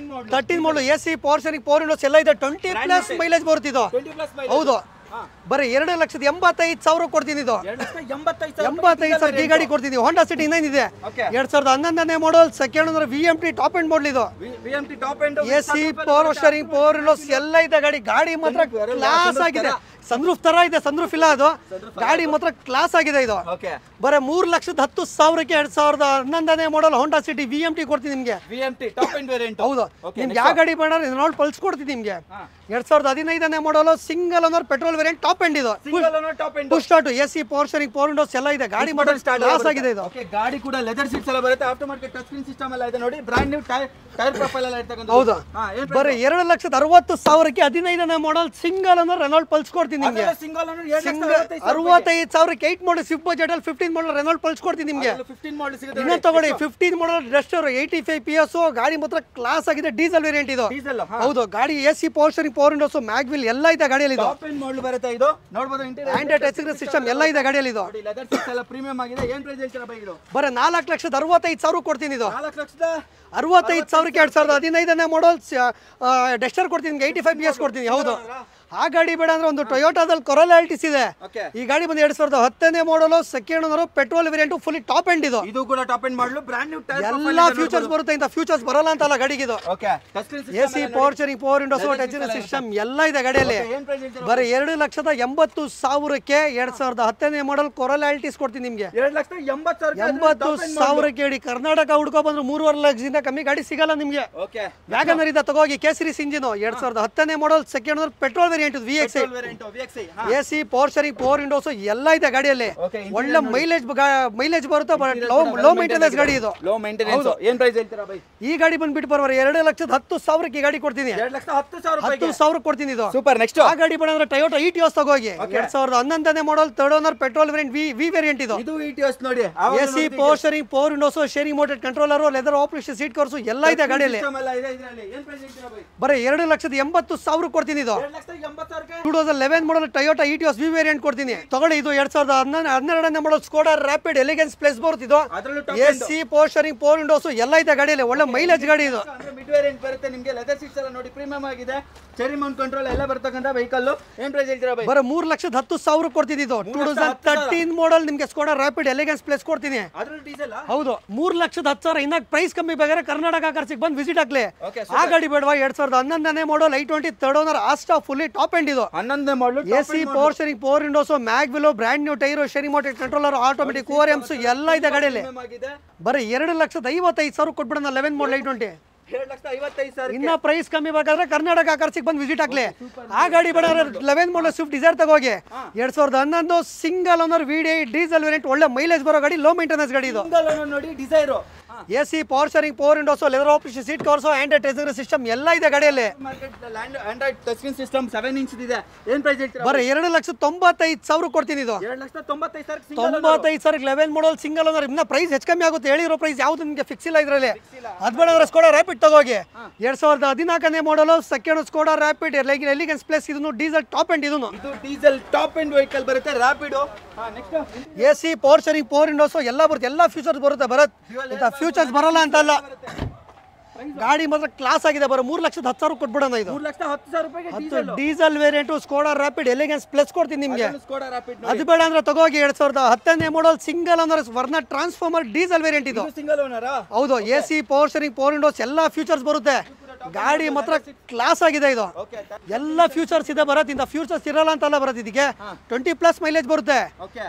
13 model AC power steering, power windows ಎಲ್ಲ ಇದೆ. 20+ ಮೈಲೇಜ್ ಬರುತ್ತೆ. ಇದು ಹೌದು. ಬರೀ 2,85,000 ಕೊಡ್ತೀನಿ. ಇದು 85,000 ಈ ಗಾಡಿ ಕೊಡ್ತೀನಿ. ಹೋಂಡಾ ಸಿಟಿ 9 ಇದೆ. 2011ನೇ model second owner VMT top end model. ಇದು AC power steering, power windows ಎಲ್ಲ ಇದೆ ಗಾಡಿ. ಗಾಡಿ ಮಾತ್ರ ಕ್ಲಾಸ್ ಆಗಿದೆ. ಸನ್ರೂಫ್ ತರ ಇದೆ, ಸನ್ರೂಫ್ ಇಲ್ಲ. ಅದು ಗಾಡಿ ಮಾತ್ರ ಕ್ಲಾಸ್ ಆಗಿದೆ. ಇದು ಬರೀ 3,10,000 2011ನೇ ಮಾಡಲ್ ಹೋಂಡಾ ಸಿಟಿ VMT ಕೊಡ್ತೀನಿ ನಿಮ್ಗೆ. ಹೌದು. ನಿಮ್ಗೆ ಯಾವ ಗಾಡಿ ಬೇಡ ನೋಡಿ ಪಲ್ಸ್ ಕೊಡ್ತೀನಿ ನಿಮ್ಗೆ. 2015ನೇ model single owner petrol variant top end. ಇದು push start, AC power steering, power windows ಎಲ್ಲ ಇದೆ. ಗಾಡಿ ಮಾತ್ರ ಕ್ಲಾಸ್ ಆಗಿದೆ. ಇದು ಗಾಡಿ ಕೂಡ ಲೆದರ್ ಸೀಟ್ಸ್ ಎಲ್ಲ ಬರುತ್ತೆ. After market touch screen system ಎಲ್ಲ ಇದೆ ನೋಡಿ. ಬ್ರಾಂಡ್ ನ್ಯೂ ಟೈರ್ ಪ್ರೊಫೈಲ್ ಎಲ್ಲ ಇರ್ತಕ್ಕಂಥ. ಹೌದು. ಬರೀ 2,60,000 15ನೇ model single owner Renault Pulse ಕೊಡ್ತೀನಿ ನಿಮ್ಗೆ. 65,000 8 ಮಾಡಲ್ ಸ್ವಿಫ್ಟ್ ಬಜೆಟ್ ಅಲ್ಲಿ 15 ಮಾಡಲ್ ರೆನಾಲ್ಟ್ ಪಲ್ಸ್ ಕೊಡ್ತೀನಿ ನಿಮ್ಗೆ. ಇನ್ನೊಂದು ತಗೊಳ್ಳಿ 15 ಮಾಡಲ್ ಡಸ್ಟರ್ 85 PS. ಗಾಡಿ ಮಾತ್ರ ಕ್ಲಾಸ್ ಆಗಿದೆ. Diesel variant. ಇದು ಹೌದು. ಗಾಡಿ AC power steering, power windows, mag wheel ಎಲ್ಲ ಇದೆ ಗಾಡಿಯಲ್ಲಿ. ಇದು ಮಾಡಲ್ ಬರುತ್ತೆ. ಇದು ನೋಡಬಹುದು. ಆಂಟಿ ಟಚಿಂಗ್ ಸಿಸ್ಟಮ್ ಎಲ್ಲ ಇದೆ ಗಾಡಿಯಲ್ಲಿ. ಇದು ಲೆದರ್ ಸೀಟ್ಸ್ ಎಲ್ಲ ಪ್ರೀಮಿಯಂ ಆಗಿದೆ. ಏನು ಪ್ರೈಸ್ ಹೇಳ್ತೀರಾ ಬೈ? ಇದು ಬರೀ 4,65,000 ಕೊಡ್ತೀನಿ. ಇದು 4,65,000 2015ನೇ ಮಾಡಲ್ ಡಸ್ಟರ್ ಕೊಡ್ತೀನಿ ನಿಮ್ಗೆ. 85 PS ಕೊಡ್ತೀನಿ. ಹೌದು. ಆ ಗಾಡಿ ಬೇಡ ಅಂದ್ರೆ ಒಂದು ಟೊಯೋಟಾದಲ್ಲಿ ಕೊರೋಲಾ ಆಲ್ಟಿಸ್ ಇದೆ. ಈ ಗಾಡಿ ಬಂದು 2010ನೇ model second owner petrol variant, full top end. ಇದು ಇದು ಕೂಡ top end model. Brand new tyre ಎಲ್ಲ ಫ್ಯೂಚರ್ಸ್ ಬರುತ್ತೆ. ಇಂತ ಫ್ಯೂಚರ್ಸ್ ಬರಲ್ಲ ಅಂತ ಅಲ್ಲ ಗಾಡಿಗೆ. ಇದು AC power steering, power windows, touch system ಎಲ್ಲ ಇದೆ ಗಾಡಿಯಲ್ಲಿ. ಬರೀ 2,80,000 2010ನೇ ಮಾಡಲ್ ಕೊರೋಲಾ ಆಲ್ಟಿಸ್ ಕೊಡ್ತೀನಿ ನಿಮ್ಗೆ. 2,80,000 ಹೇಳಿ. ಕರ್ನಾಟಕ ಹುಡ್ಕೊ ಬಂದ್ರೆ 3.5 ಲಕ್ಷದಿಂದ ಕಮ್ಮಿ ಗಾಡಿ ಸಿಗಲ್ಲ ನಿಮ್ಗೆ. ವ್ಯಾಗನರ್ ಇದೆ ತಗೋಗಿ. ಕೇಸರೀಸ್ ಇಂಜಿನ್ 2010ನೇ model second owner petrol variant VXi. AC power steering, power windows ಎಲ್ಲ ಇದೆ ಗಾಡಿಯಲ್ಲಿ. ಒಳ್ಳೆ ಮೈಲೇಜ್ ಬರುತ್ತೆ. ಲೋ ಮೇಂಟೆನೆನ್ಸ್ ಗಾಡಿ. ಇದು ಲೋ ಮೇಂಟೆನೆನ್ಸ್. ಏನು ಪ್ರೈಸ್ ಹೇಳ್ತೀರಾ ಬೈ? ಈ ಗಾಡಿ ಬಂದ್ಬಿಟ್ಟು ಬರೋರು 2,10,000 ಈ ಗಾಡಿ ಕೊಡ್ತೀನಿ. 10,000 ಕೊಡ್ತೀನಿ. ಇದು ಸೂಪರ್. ನೆಕ್ಸ್ಟ್ ಆ ಗಾಡಿ ಬಂದ್ರೆ ಟೊಯೋಟಾ ಇಟಿಯೋಸ್ ತಗೋಗಿ. 2011ನೇ model third owner petrol variant V variant. ಇದು ಇಟಿಯೋಸ್ ನೋಡಿ. AC power steering, power windows, steering mounted controller, leather operation, seat covers ಎಲ್ಲ ಇದೆ ಗಾಡಿಯಲ್ಲಿ. ಬರೀ 2,80,000 ಕೊಡ್ತೀನಿ. ಇದು 2011 model Toyota Etios V variant ಕೊಡ್ತೀನಿ. ತಗೊಳ್ಳಿ. ಇದು 2012ನೇ model Skoda Rapid elegance plus ಬರುತ್ತೆ. ಇದು AC power steering, power windows ಎಲ್ಲ ಇದೆ ಗಾಡಿಯಲ್ಲಿ. ಒಳ್ಳೆ ಮೈಲೇಜ್ ಗಾಡಿ. ಇದು ಮಿಡ್ ವೇರಿಯಂಟ್ ಬರುತ್ತೆ ನಿಮಗೆ. ಲೆದರ್ ಸೀಟ್ಸ್ ಎಲ್ಲ ನೋಡಿ ಪ್ರೀಮಿಯಂ ಆಗಿದೆ. ಚೆರಿ ಮೌಂಟ್ ಕಂಟ್ರೋಲ್ ಎಲ್ಲ ಬರ್ತಕ್ಕಂಥ ವೆಹಿಕಲ್. ಏನು ಪ್ರೈಸ್ ಹೇಳ್ತೀರಾ ಬೈ? ಬರೀ 3,10,000 ಕೊಡ್ತೀನಿ. ಇದು 2013 ಮಾಡಲ್ ನಿಮಗೆ ಸ್ಕೋಡಾ ರ್ಯಾಪಿಡ್ ಎಲಿಗೆನ್ಸ್ ಪ್ಲಸ್ ಕೊಡ್ತೀನಿ. ಹೌದು. 3,10,000 ಇನ್ನ ಪ್ರೈಸ್ ಕಮ್ಮಿ ಬೇಕಾದ್ರೆ ಕರ್ನಾಟಕ ಕಾರ್ಸಿಗೆ ಬಂದು ವಿಸಿಟ್ ಆಗ್ಲಿ. ಆ ಗಾಡಿ ಬೇಡವಾ? 2011ನೇ model i20 third owner Asta fully top end. ಇದು 11ನೇ model. AC power steering, power windows, mag wheel, brand new tyre, steering mounted controller, automatic ORMs ಎಲ್ಲ ಇದೆ ಗಾಡಿಯಲ್ಲಿ. ಬರೀ 2,55,000 ಕೊಟ್ಬಿಡೋಣ. 11 ಮಾಡಲ್ i20. 2,55,000 ಇನ್ನ ಪ್ರೈಸ್ ಕಮ್ಮಿ ಬೇಕಾದ್ರೆ ಕರ್ನಾಟಕ ಕಾರ್ಸಿಗೆ ಬಂದು ವಿಸಿಟ್ ಆಗ್ಲಿ. ಆ ಗಾಡಿ ಬೇಡ 11 ಮಾಡಲ್ ಸ್ವಿಫ್ಟ್ ಡಿಸೈರ್ ತಗೋಗಿ. 2011 single owner VDI diesel variant. ಒಳ್ಳೆ ಮೈಲೇಜ್ ಬರೋ ಗಾಡಿ. ಲೋ ಮೇಂಟೆನೆನ್ಸ್ ಗಾಡಿ. ಇದು ನೋಡಿ Dzire. AC power steering, power windows, leather option, seat covers, Android touch system ಎಲ್ಲ ಇದೆ ಗಾಡಿಯಲ್ಲಿ. Android touch screen system 7 inch ಇದೆ. ಏನ್ ಪ್ರೈಸ್ ಹೇಳ್ತೀರಾ? ಬರೀ 2,95,000 ಕೊಡ್ತೀನಿ ಇದು. 2,95,000 11 ಮಾಡಲ್ ಸಿಂಗಲ್ ಓನರ್. ಇನ್ನ ಪ್ರೈಸ್ ಹೆಚ್ಚು ಕಮ್ಮಿ ಆಗುತ್ತೆ. ಹೇಳಿರೋ ಪ್ರೈಸ್ ಯಾವ್ದು ನಿಮಗೆ ಫಿಕ್ಸ್ ಇಲ್ಲ ಇದರಲ್ಲಿ. ಅದು ಬೇಡ ಅಂದ್ರೆ ಸ್ಕೋಡಾ ರ್ಯಾಪಿಡ್ ತಗೋಗಿ. 2014ನೇ model second Skoda Rapid elegance plus. ಇದನ್ನು ಡೀಸೆಲ್ ಟಾಪ್ ಎಂಡ್. ಇದು ಡೀಸೆಲ್ ಟಾಪ್ ಎಂಡ್ ವೆಹಿಕಲ್ ಬರುತ್ತೆ Rapid. Next AC power steering, power windows ಎಲ್ಲ ಬರುತ್ತೆ. ಎಲ್ಲ ಫ್ಯೂಚರ್ಸ್ ಬರುತ್ತೆ. ಇಂಥ ಫ್ಯೂಚರ್ಸ್ ಬರಲ್ಲ ಅಂತಲ್ಲ, ಗಾಡಿ ಮಾತ್ರ ಕ್ಲಾಸ್ ಆಗಿದೆ. ಬರೋ 3,10,000 ಕೊಟ್ಬಿಡೋಣ. ಇದು 3,10,000 ರೂಪಾಯಿಗೆ diesel variant Skoda Rapid elegance plus ಕೊಡ್ತೀನಿ ನಿಮಗೆ. ಸ್ಕೋಡಾ ರ್ಯಾಪಿಡ್ ಅದು ಬೇಡ ಅಂದ್ರೆ ತಗೋಗಿ. 2010ನೇ model single owner Verna transformer diesel variant ಇದು. Single owner. ಹೌದು. AC power steering, power windows ಎಲ್ಲ ಫ್ಯೂಚರ್ಸ್ ಬರುತ್ತೆ. ಗಾಡಿ ಮಾತ್ರ ಕ್ಲಾಸ್ ಆಗಿದೆ. ಇದು ಎಲ್ಲ ಫ್ಯೂಚರ್ಸ್ ಇದೆ ಬರುತ್ತೆ. ಇಂಥ ಫ್ಯೂಚರ್ಸ್ ಇರಲ್ಲ ಅಂತಲ್ಲ ಬರುತ್ತೆ. ಇದಕ್ಕೆ 20+ ಮೈಲೇಜ್ ಬರುತ್ತೆ.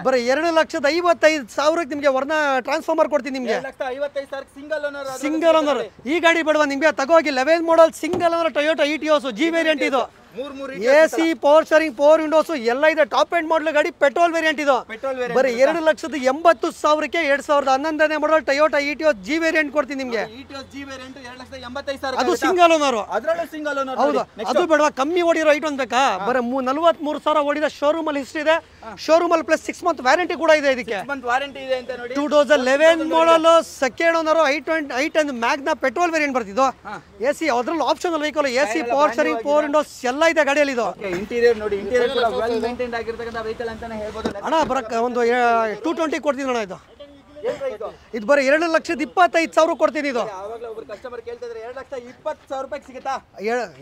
ಬರೀ 2,55,000 ನಿಮಗೆ ವರ್ನ ಟ್ರಾನ್ಸ್ಫಾರ್ಮರ್ ಕೊಡ್ತೀನಿ ನಿಮಗೆ. 2,55,000 ಸಿಂಗಲ್ ಓನರ್. ಈ ಗಾಡಿ ಬೇಡವಾ ನಿಮಗೆ? ತಗೋಗಿ. 11 ಮಾಡಲ್ single owner Toyota Etios G variant ಇದು. AC power steering, power windows ಎಲ್ಲ ಇದೆ. ಟಾಪ್ ಎಂಡ್ ಮಾಡಲ್ ಗಾಡಿ. ಪೆಟ್ರೋಲ್ ವೇರಿಯಂಟ್ ಇದು. ಬರೀ 2,80,000ಕ್ಕೆ 2011ನೇ ಮಾಡಲ್ ಟೊಯೋಟಾ ಇಟಿಯೋಸ್ G ವೇರಿಯಂಟ್ ಕೊಡ್ತೀನಿ ನಿಮಗೆ. ಅದು ಸಿಂಗಲ್ ಓನರ್. ಹೌದು. ಅದು ಬೇಡವಾ? ಕಮ್ಮಿ ಓಡಿರೋ ಐಟ್ ಬೇಕಾ? ಬರೀ 43,000 ಓಡಿದ ಶೋರೂಮ್ ಅಲ್ಲಿ ಹಿಸ್ಟ್ರಿ ಇದೆ. ಶೋರೂಮ್ ಅಲ್ಲಿ ಪ್ಲಸ್ 6 ಮಂತ್ ವ್ಯಾರಂಟಿ ಕೂಡ ಇದೆ ಇದಕ್ಕೆ. 2011 model second owner i10 Magna petrol variant ಬರ್ತಿದ್ದು. AC ಅದ್ರಲ್ಲಿ optional vehicle. AC power steering, power windows ಎಲ್ಲ ಇದೆ ಗಾಡಿಯಲ್ಲಿ. ಇದು ಇಂಟೀರಿಯರ್ ನೋಡಿ. ಇಂಟೀರಿಯರ್ ಕೂಡ ವೆಲ್ ಮೇಂಟೈನ್ಡ್ ಆಗಿರತಕ್ಕಂತ ವೆಹಿಕಲ್ ಅಂತಾನೆ ಹೇಳ್ಬೋದು. ಅಣ್ಣ ಬರಕ್ಕೆ ಒಂದು 220 ಕೊಡ್ತೀನಿ ಅಣ್ಣ. ಇದು ಬರೀ 2,25,000 ಕೊಡ್ತೀನಿ. ಇದು ಒಬ್ರು ಕಸ್ಟಮರ್ ಕೇಳ್ತಿದ್ರೆ 2,20,000 ರೂಪಾಯಿ ಸಿಗುತ್ತಾ?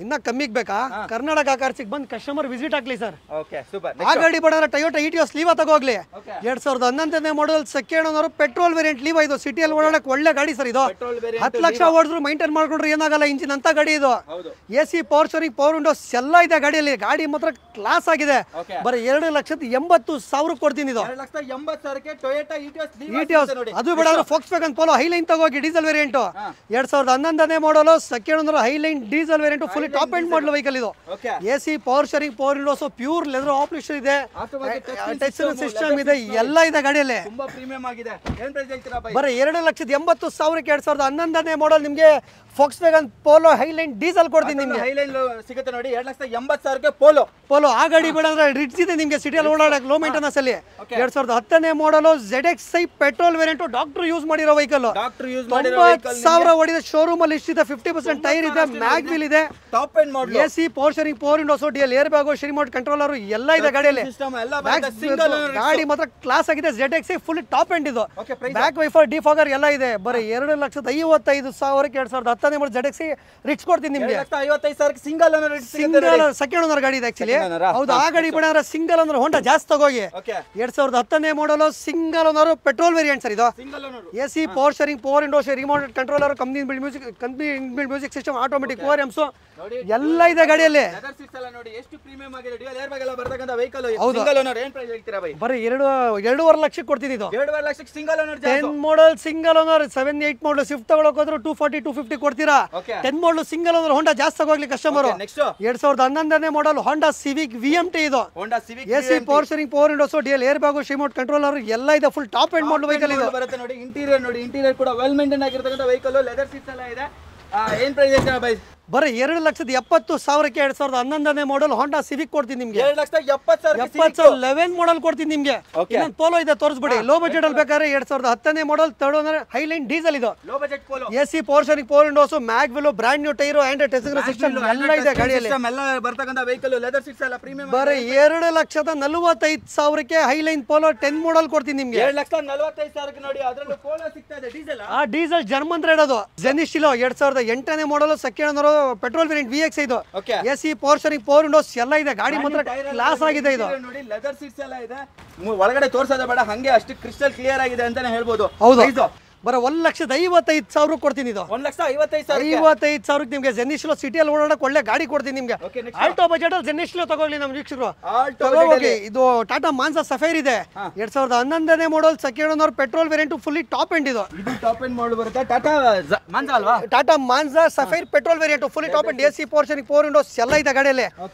ಇನ್ನ ಕಮ್ಮಿಗೆ ಬೇಕಾ? ಕರ್ನಾಟಕ ಕಾರ್ಸಿಗೆ ಬಂದು ಕಸ್ಟಮರ್ ವಿಸಿಟ್ ಆಗ್ಲಿ ಸರ್. Okay super. ಆ ಗಾಡಿ ಬೇಡ ಟೊಯೋಟಾ ಇಟಿಯೋಸ್ ಲೀವಾ ತಗೋಗ್ಲಿ. 2011ನೇ model second owner petrol variant Liva. ಇದು ಸಿಟಿಯಲ್ಲಿ ಓಡಾಡಕ್ಕೆ ಒಳ್ಳೆ ಗಾಡಿ ಸರ್. ಇದು 10 ಲಕ್ಷ ಓಡಿದ್ರು ಮೈಂಟೈನ್ ಮಾಡ್ಕೊಂಡ್ರೆ ಏನಾಗಲ್ಲ. ಇಂಜಿನ್ ಅಂತ ಗಾಡಿ ಇದು. AC power steering, power windows ಎಲ್ಲ ಇದೆ ಗಾಡಿಯಲ್ಲಿ. ಗಾಡಿ ಮಾತ್ರ ಕ್ಲಾಸ್ ಆಗಿದೆ. ಬರೀ 2,80,000 ಕೊಡ್ತೀನಿ. ಇದು 2,80,000ಕ್ಕೆ ಟೊಯೋಟಾ ಇಟಿಯೋಸ್. ಅದು ಬೇಡ ಫೋಕ್ಸ್ವ್ಯಾಗನ್ ಪೋಲೋ ಹೈಲೈನ್ ತಗೋಗಿ. ಡೀಸೆಲ್ ವೇರಿಯಂಟ್ 2011ನೇ model second owner Highline diesel variant full top end model vehicle ಇದು. AC power steering, power windows, pure leather option ಇದೆ. ಟಚ್ ಸಿಸ್ಟಮ್ ಇದೆ. ಎಲ್ಲ ಇದೆ ಗಾಡಿಯಲ್ಲಿ. ತುಂಬಾ ಪ್ರೀಮಿಯಂ ಆಗಿದೆ. ಏನ್ ಪ್ರೈಸ್ ಹೇಳ್ತೀರಾ ಬೈ? ಬರೀ 2,80,000ಕ್ಕೆ 2011ನೇ ಮಾಡಲ್ ನಿಮಗೆ ಫೋಕ್ಸ್ವ್ಯಾಗನ್ ಪೋಲೋ ಹೈಲೈನ್ ಡೀಸೆಲ್ ಕೊಡ್ತೀನಿ ನಿಮಗೆ. ಹೈಲೈನ್ ಸಿಗುತ್ತೆ ನೋಡಿ. 2,80,000ಕ್ಕೆ ಪೋಲೋ. ಆ ಗಾಡಿ ಬೇಡ ಅಂದ್ರೆ ರಿಡ್ಜ್ ಇದೆ ನಿಮಗೆ ಸಿಟಿಯಲ್ಲಿ ಓಡಾಡಕ್ಕೆ ಲೋ ಮೇಂಟೆನೆನ್ಸ್ ಅಲ್ಲಿ. 2010ನೇ ಮಾಡಲ್ ZXi petrol variant doctor use ಮಾಡಿರೋ ವೆಹಿಕಲ್. 90,000 ಓಡಿದೆ. ಶೋರೂಮ್ ಅಲ್ಲಿ ಇಷ್ಟಿದೆ. 50% ಟೈರ್ ಇದೆ. ಮ್ಯಾಗ್ ವೀಲ್ ಇದೆ. Top end model. AC power steering, power windows, DL air bag, remote controller ಎಲ್ಲ ಇದೆ ಗಾಡಿಯಲ್ಲಿ. ಗಾಡಿ ಮಾತ್ರ ಕ್ಲಾಸ್ ಆಗಿದೆ. ZXi ಫುಲ್ ಟಾಪ್ ಎಂಡ್ ಇದು. ಬ್ಯಾಕ್ ವೈಫರ್, ಡಿಫಾಗರ್ ಎಲ್ಲ ಇದೆ. ಬರೀ 2,55,000ಕ್ಕೆ 2010ನೇ ಮಾಡಲ್ ZXi ರಿಚ್ ಕೊಡ್ತೀನಿ ನಿಮಗೆ. 2,55,000ಕ್ಕೆ ಸಿಂಗಲ್ ಓನರ್. ಸೆಕೆಂಡ್ ಓನರ್ ಗಾಡಿ ಇದೆ ಆಕ್ಚುಲಿ. ಹೌದು. ಆ ಗಾಡಿ ಬೇಡ ಅಂದ್ರೆ ಸಿಂಗಲ್ ಓನರ್ ಹೋಂಡಾ ಜಾಸ್ತಿ ತಗೋಗಿ. 2010ನೇ model single owner petrol variant sir ಇದು. AC power steering, power windows, remote controller, company music system, automatic ORMs ಎಲ್ಲ ಇದೆ ಗಾಡಿಯಲ್ಲಿ. ನೋಡಿ ಎಷ್ಟು ಪ್ರೀಮಿಯಂ ಆಗಿದೆ. ಡ್ಯುಯಲ್ ಏರ್ ಬ್ಯಾಗ್ ಎಲ್ಲ ಬರ್ತಕ್ಕಂತ ವೆಹಿಕಲ್. Single owner. ಏನ್ ಪ್ರೈಸ್ ಹೇಳ್ತೀರಾ ಬೈ? ಬರೀ 2.5 ಲಕ್ಷಕ್ಕೆ ಕೊಡ್ತೀನಿ. ಇದು 2.5 ಲಕ್ಷಕ್ಕೆ ಸಿಂಗಲ್ ಓನರ್. 10 ಮಾಡಲ್ ಸಿಂಗಲ್ ಓನರ್ 7, 8 ಮಾಡಲ್ ಸ್ವಿಫ್ಟ್ ತಗೊಳಕ್ ಹೋದ್ರೆ 240, 250 ಕೊಡ್ತೀರಾ. 10 ಮಾಡಲ್ ಸಿಂಗಲ್ ಓನರ್ ಹೋಂಡಾ ಜಾಸ್ತಿ ತಗೋಗ್ಲಿ ಕಸ್ಟಮರ್. 2011ನೇ ಮಾಡಲ್ ಹೋಂಡಾ ಸಿವಿಕ್ VMT ಇದು. AC power steering, power windows, DL air bag, remote controller ಎಲ್ಲ ಇದೆ. Full top end model vehicle ಇದು. ಬರುತ್ತೆ ನೋಡಿ. ಇಂಟೀರಿಯರ್ ನೋಡಿ. ಇಂಟೀರಿಯರ್ ಕೂಡ ವೆಲ್ ಮೇಂಟೈನ್ ಆಗಿರತಕ್ಕಂತ ವೆಹಿಕಲ್. ಲೆದರ್ ಸೀಟ್ಸ್ ಎಲ್ಲ ಇದೆ. ಏನ್ ಪ್ರೈಸ್ ಹೇಳ್ತೀರಾ ಬೈ? ಬರೀ 2,70,000ಕ್ಕೆ 2011ನೇ ಮಾಡಲ್ ಹೋಂಡಾ ಸಿವಿಕ್ ಕೊಡ್ತೀನಿ ನಿಮ್ಗೆ. 2,70,000 11 ಮಾಡಲ್ ಕೊಡ್ತೀನಿ ನಿಮ್ಗೆ. ಇನ್ನೊಂದು ಪೋಲೋ ಇದೆ ತೋರಿಸ್ಬಿಡಿ. ಲೋ ಬಜೆಟ್ ಅಲ್ಲಿ ಬೇಕಾದ್ರೆ 2010ನೇ model third owner Highline diesel ಇದು. Low budget Polo. AC power steering, power windows, mag wheel, brand new tyre, Android touch system ಎಲ್ಲ ಇದೆ ಗಾಡಿಯಲ್ಲಿ. ಎಲ್ಲ ಬರ್ತಕ್ಕಂತ ವೆಹಿಕಲ್. ಲೆದರ್ ಸೀಟ್ಸ್ ಎಲ್ಲ ಪ್ರೀಮಿಯಂ. ಬರೀ 2,45,000ಕ್ಕೆ ಹೈಲೈನ್ ಪೋಲೋ 10 ಮಾಡಲ್ ಕೊಡ್ತೀನಿ ನಿಮ್ಗೆ. 2,45,000ಕ್ಕೆ ನೋಡಿ. ಅದರಲ್ಲೂ ಪೋಲೋ ಸಿಗ್ತಾ ಇದೆ ಡೀಸೆಲ್. ಆ ಡೀಸೆಲ್ ಜರ್ಮನ್ ರೇಡ್ ಅದು. ಜೆನಿಸ್ಟಿಲೋ 2008ನೇ model second owner petrol variant VX ಇದು. AC power steering, power windows ಎಲ್ಲ ಇದೆ. ಗಾಡಿ ಮಾತ್ರ ಕ್ಲಾಸ್ ಆಗಿದೆ ಇದು. ನೋಡಿ ಲೆದರ್ ಸೀಟ್ಸ್ ಎಲ್ಲ ಇದೆ. ಒಳಗಡೆ ತೋರ್ಸೋದೇ ಬೇಡ, ಹಂಗೆ ಅಷ್ಟು ಕ್ರಿಸ್ಟಲ್ ಕ್ಲಿಯರ್ ಆಗಿದೆ ಅಂತಾನೆ ಹೇಳ್ಬೋದು. ಹೌದು. ಬರೋ 1,55,000 ಕೊಡ್ತೀನಿ. ಇದು 1,55,000 ನಿಮ್ಗೆ ಜೆನಿಸ್ಲೋ ಸಿಟಿಯಲ್ಲಿ ಓಡಾಡಕ್ಕೆ ಒಳ್ಳೆ ಗಾಡಿ ಕೊಡ್ತೀನಿ ನಿಮ್ಗೆ. ಆಲ್ಟೋ ಬಜೆಟ್ ಅಲ್ಲಿ ಜೆನಿಸ್ಲೋ ತಗೊಳ್ಳಿ ನಮ್ಮ ವೀಕ್ಷಕರು. ಇದು ಟಾಟಾ ಮಾನ್ಸಾ ಸಫೈರ್ ಇದೆ. 2011ನೇ model second owner petrol variant fully top end ಇದು. ಟಾಪ್ ಎಂಡ್ ಮಾಡಲ್ ಬರುತ್ತೆ. ಟಾಟಾ ಮಾನ್ಸಾ ಅಲ್ವಾ? Tata Manza Sapphire petrol variant fully top end. AC power steering, power windows ಎಲ್ಲ ಇದೆ ಗಾಡಿಯಲ್ಲಿ.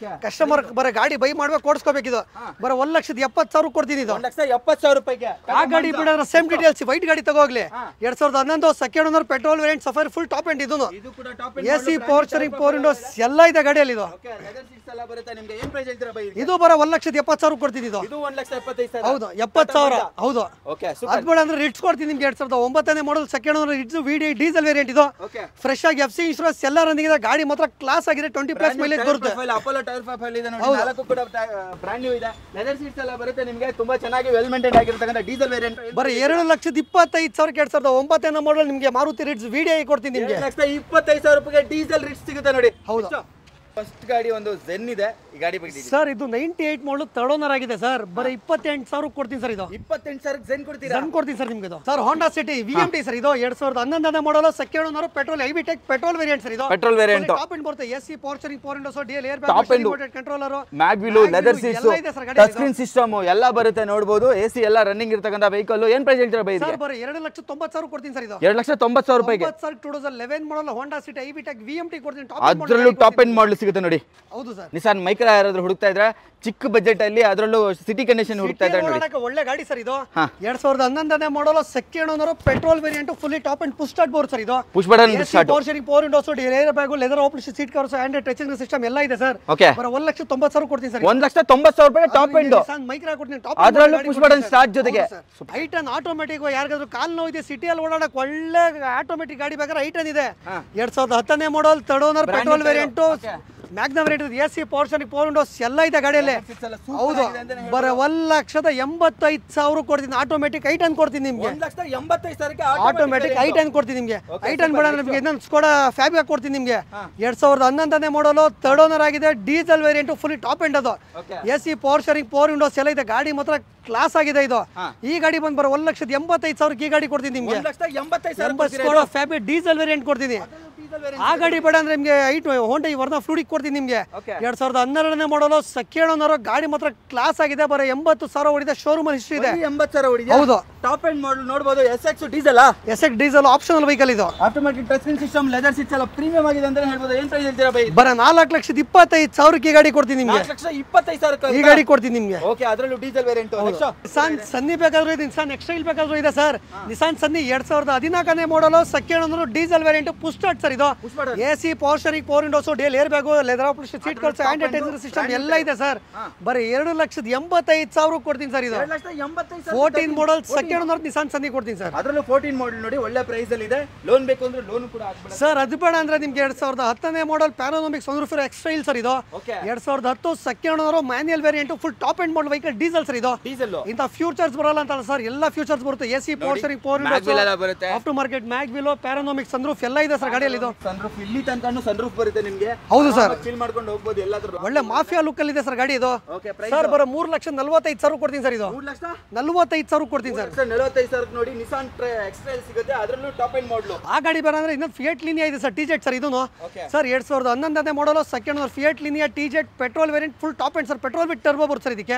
ಕಸ್ಟಮರ್ ಬರೋ ಗಾಡಿ ಬೈ ಮಾಡ್ಬೇಕು, ಕೊಡ್ಸ್ಕೋಬೇಕು. ಇದು ಬರೋ 1,70,000 ಕೊಡ್ತೀನಿ. ಇದು 1,70,000 ರೂಪಾಯಿಗೆ. ಆ ಗಾಡಿ ಬಿಡೋದ್ರೆ ಸೇಮ್ ಡೀಟೇಲ್ಸ್ ವೈಟ್ ಗಾಡಿ ತಗೋಗ್ಲಿ. 2011 second owner petrol variant safari full top end ಇದು ಇದು ಕೂಡ top AC power steering power windows ಎಲ್ಲ ಇದೆ ಗಾಡಿಯಲ್ಲಿ ಇದು. ಓಕೆ ಲೆದರ್ ಸೀಟ್ಸ್ ಎಲ್ಲ ಬರುತ್ತೆ ನಿಮಗೆ ಏನು ಪ್ರೈಸ್ ಹೇಳ್ತೀರಾ ಬೈ ಇದು ಬರೋ 1,70,000 ಕೊಡ್ತೀನಿ ಇದು. ಇದು 1,75,000 ಹೌದು 70,000 ಹೌದು. ಓಕೆ ಅದು ಬೇಡ ಅಂದ್ರೆ ರಿಟ್ಸ್ ಕೊಡ್ತೀನಿ ನಿಮ್ಗೆ 2009 ಮಾಡಲ್ second owner Ritz VD diesel variant ಇದು. ಓಕೆ ಫ್ರೆಶ್ ಆಗಿ FC ಇನ್ಶೂರೆನ್ಸ್ ಎಲ್ಲ ರನ್ನಿಂಗ್ ಇದೆ. ಗಾಡಿ ಮಾತ್ರ ಕ್ಲಾಸ್ ಆಗಿದೆ. 20+ ಮೈಲೇಜ್ ಬರುತ್ತೆ. ಅಪೋಲೋ ಟೈರ್ ಪ್ರೊಫೈಲ್ ಇದೆ ನೋಡಿ, ನಾಲ್ಕು ಕೂಡ ಬ್ರಾಂಡ್ ನ್ಯೂ ಇದೆ. ಲೆದರ್ ಸೀಟ್ಸ್ ಎಲ್ಲ ಬರುತ್ತೆ ನಿಮಗೆ, ತುಂಬಾ ಚೆನ್ನಾಗಿ ವೆಲ್ ಮೇಂಟೈನ್ ಆಗಿರತಕ್ಕಂತ ಡೀಸೆಲ್ ವೇರಿಯಂಟ್. ಬರೀ 2,25,000 2009 ಮಾಡಲ್ ನಿಮಗೆ ಮಾರುತಿ ರಿಟ್ಸ್ VD ಕೊಡ್ತೀನಿ ನಿಮಗೆ. 2,25,000 ರೂಪಾಯಿಗೆ ಡೀಸೆಲ್ ರಿಟ್ಸ್ ಸಿಗುತ್ತೆ ನೋಡಿ. ಹೌದು. ಫಸ್ಟ್ ಗಾಡಿ ಒಂದು ಝೆನ್ ಇದೆ. ಈ ಗಾಡಿ ಬಗ್ಗೆ ಸರ್ ಇದು 98 ಮಾಡಲ್ ಥರ್ಡ್ ಓನರ್ ಆಗಿದೆ ಸರ್. ಬರೀ 28,000 ಕೊಡ್ತೀನಿ ಸರ್ ಇದು. 28,000 ಝೆನ್ ಕೊಡ್ತೀರಾ? ಝೆನ್ ಕೊಡ್ತೀನಿ ಸರ್ ನಿಮಗೆ ಇದು. Sir Honda City VMT sir ಇದು 2011 model second owner petrol heavy tech petrol variant sir ಇದು. ಪೆಟ್ರೋಲ್ ವೇರಿಯಂಟ್ ಟಾಪ್ ಎಂಡ್ ಬರುತ್ತೆ. AC power steering power windows DL air bag remote controller ಮ್ಯಾಗ್ವಿಲು leather seats touch screen system ಎಲ್ಲ ಬರುತ್ತೆ ನೋಡಬಹುದು. AC ಎಲ್ಲ running ಇರತಕ್ಕಂತ vehicle. ಏನು price ಹೇಳ್ತೀರಾ by? Sir ಬರೀ 2,90,000 ಕೊಡ್ತೀನಿ ಸರ್ ಇದು. 2,90,000 ರೂಪಾಯಿಗೆ 2011 ಮಾಡಲ್ ಹೋಂಡಾ ಸಿಟಿ ಹೆವಿ ಟೆಕ್ VMT ಕೊಡ್ತೀನಿ. ಅದರಲ್ಲೂ ಟಾಪ್ ಎಂಡ್ ಮಾಡಲ್ ಸಿಗುತ್ತೆ ನೋಡಿ. ಹೌದು ಸರ್. ನಿಸಾನ್ ಮೈಕ್ರಾ ಯಾರಾದ್ರೂ ಹುಡುಕ್ತಾ ಇದ್ರೆ ಚಿಕ್ಕ ಬಜೆಟ್ ಅಲ್ಲಿ, ಅದರಲ್ಲೂ ಸಿಟಿ ಕಂಡೀಷನ್ ಹುಡುಕ್ತಾ ಇದ್ದಾರೆ ನೋಡಿ. ಒಳ್ಳೆ ಗಾಡಿ ಸರ್ ಇದು. 2011 model second owner petrol variant fully top end push start board sir ಇದು. Push button start, power steering power windows air bag leather option seat covers Android touching system ಎಲ್ಲ ಇದೆ sir. Okay ಬರ 1,90,000 ಕೊಡ್ತೀನಿ sir. 1,90,000 ರೂಪಾಯಿ top end Micra ಕೊಡ್ತೀನಿ. ಅದರಲ್ಲೂ push button start ಜೊತೆಗೆ i ten automatic. ಯಾರಿಗಾದ್ರೂ ಕಾಲ್ ನೋವು ಇದೆ ಸಿಟಿಯಲ್ಲಿ ಓಡಾಡಕ್ ಒಳ್ಳೆ ಆಟೋಮೆಟಿಕ್ ಗಾಡಿ ಬೇಕಾದ್ರೆ ಐಟನ್ ಇದೆ. 2010 ಮಾಡಲ್ third owner petrol variant Magna variant AC power steering power windows ಎಲ್ಲ ಇದೆ ಗಾಡಿಯಲ್ಲಿ. ಹೌದು ಬರ 1,85,000 ಕೊಡ್ತೀನಿ. ಆಟೋಮೆಟಿಕ್ ಐಟನ್ ಕೊಡ್ತೀನಿ ನಿಮ್ಗೆ. 1,85,000 ಆಟೋಮೆಟಿಕ್ ಐಟನ್ ಕೊಡ್ತೀನಿ ನಿಮ್ಗೆ. ಐಟನ್ ಬೇಡ ನಿಮ್ಗೆ ಇನ್ನೊಂದು ಸ್ಕೋಡಾ ಫ್ಯಾಬಿಯಾ ಕೊಡ್ತೀನಿ ನಿಮ್ಗೆ. 2011 ಮಾಡಲು ಥರ್ಡ್ ಓನರ್ ಆಗಿದೆ. Diesel variant full top end ಅದು. AC power steering power windows ಎಲ್ಲ ಇದೆ. ಗಾಡಿ ಮಾತ್ರ ಕ್ಲಾಸ್ ಆಗಿದೆ ಇದು. ಈ ಗಾಡಿ ಬಂದು ಬರೋ 1,85,000 ಈ ಗಾಡಿ ಕೊಡ್ತೀನಿ ನಿಮ್ಗೆ. 1,85,000 ಫ್ಯಾಬಿಯಾ ಡೀಸೆಲ್ ವೇರಿಯಂಟ್ ಕೊಡ್ತೀನಿ. ಆ ಗಾಡಿ ಬೇಡ ಅಂದ್ರೆ ನಿಮ್ಗೆ ಹೋಂಡಾ ವರ್ನಾ ಫ್ಲೂಡಿಕ್ ಕೊಡ್ತೀನಿ ನಿಮ್ಗೆ. 2012 ಮಾಡಲು ಸೆಕೆಂಡ್ ಓನರ್ ಗಾಡಿ ಮಾತ್ರ ಕ್ಲಾಸ್ ಆಗಿದೆ. ಬರೋ 80,000 ಹೊಡಿದೆ. ಶೋರೂಮ್ ಹಿಸ್ಟ್ರಿ ಇದೆ. 80,000 ಹೊಡಿದೆ. ಹೌದು. ಟಾಪ್ ಎಂಡ್ ಮಾಡಲ್ ನೋಡಬಹುದು. SX diesel SX diesel optional vehicle ಇದು. Automatic touch screen system leather seats ಎಲ್ಲ ಪ್ರೀಮಿಯಂ ಆಗಿದೆ ಅಂತ ಹೇಳ್ಬೋದು. ಏನು ಪ್ರೈಸ್ ಹೇಳ್ತೀರಾ ಬೈ? ಬರ 4,25,000 ಈ ಗಾಡಿ ಕೊಡ್ತೀನಿ ನಿಮ್ಗೆ. 4,25,000 ಈ ಗಾಡಿ ಕೊಡ್ತೀನಿ ನಿಮ್ಗೆ. ಓಕೆ ಅದರಲ್ಲೂ ಡೀಸೆಲ್ ವೇರಿಯಂಟ್. ನಿಸಾನ್ ಸನ್ನಿ ಬೇಕಾದ್ರೂ ಇದೆ. ನಿಸಾನ್ ಎಕ್ಸ್ಟೈಲ್ ಬೇಕಾದ್ರೂ ಇದೆ ಸರ್. ನಿಸಾನ್ ಸನ್ನಿ 2014 ಮಾಡಲು second owner diesel variant push start sir ಇದು. AC power steering power windows DL air bag leather option seat covers Android touching system ಎಲ್ಲ ಇದೆ ಸರ್. ಬರೀ 2,85,000 ಕೊಡ್ತೀನಿ ಸರ್ ಇದು. 14 model second owner Nissan Sunny ಕೊಡ್ತೀನಿ sir. ಅದರಲ್ಲೂ 14 ಮಾಡಲ್ ನೋಡಿ ಒಳ್ಳೆ ಪ್ರೈಸ್ ಅಲ್ಲಿ ಇದೆ. ಲೋನ್ ಬೇಕು ಅಂದ್ರೆ ಲೋನ್ ಕೂಡ ಆಗ್ಬಿಡುತ್ತೆ ಸರ್. ಅದು ಬೇಡ ಅಂದ್ರೆ ನಿಮ್ಗೆ 2010 model panoramic sunroof X-Trail sir ಇದು. 2010 second owner manual variant full top end model vehicle diesel sir ಇದು. ಡೀಸೆಲ್ ಇಂತ ಫ್ಯೂಚರ್ಸ್ ಬರಲ್ಲ ಅಂತ ಸರ್. ಎಲ್ಲ ಫ್ಯೂಚರ್ಸ್ ಬರುತ್ತೆ. AC power steering power windows ಬರುತ್ತೆ. After market mag wheel panoramic sunroof ಎಲ್ಲ ಇದೆ ಸರ್ ಗಾಡಿಯಲ್ಲಿ ಇದು. ಸನ್ರೂಫ್ ಇಲ್ಲಿ ತನಕನೂ ಸನ್ರೂಫ್ ಬರುತ್ತೆ ನಿಮಗೆ. ಹೌದು ಸರ್. ಫೀಲ್ ಮಾಡ್ಕೊಂಡು ಹೋಗಬಹುದು ಎಲ್ಲಾದ್ರೂ. ಒಳ್ಳೆ ಮಾಫಿಯಾ ಲುಕ್ ಅಲ್ಲಿ ಇದೆ ಸರ್ ಗಾಡಿ ಇದು. ಸರ್ ಬರೋ 3,45,000 ಕೊಡ್ತೀನಿ ಸರ್ ಇದು. 3,45,000 ಕೊಡ್ತೀನಿ ಸರ್. 45,000 ನೋಡಿ ನಿಸಾನ್ ಎಕ್ಸ್ಟ್ರೈಲ್ ಸಿಗುತ್ತೆ. ಅದರಲ್ಲೂ ಟಾಪ್ ಎಂಡ್ ಮಾಡಲ್. ಆ ಗಾಡಿ ಬೇರೆ ಅಂದ್ರೆ ಇನ್ನೊಂದು ಫಿಯಟ್ ಲಿನಿಯಾ ಇದೆ ಸರ್. TZ ಸರ್ ಇದೂನು sir. 2011 model second owner Fiat Linea TZ petrol variant full top end sir. Petrol with turbo ಬರುತ್ತೆ ಸರ್ ಇದಕ್ಕೆ.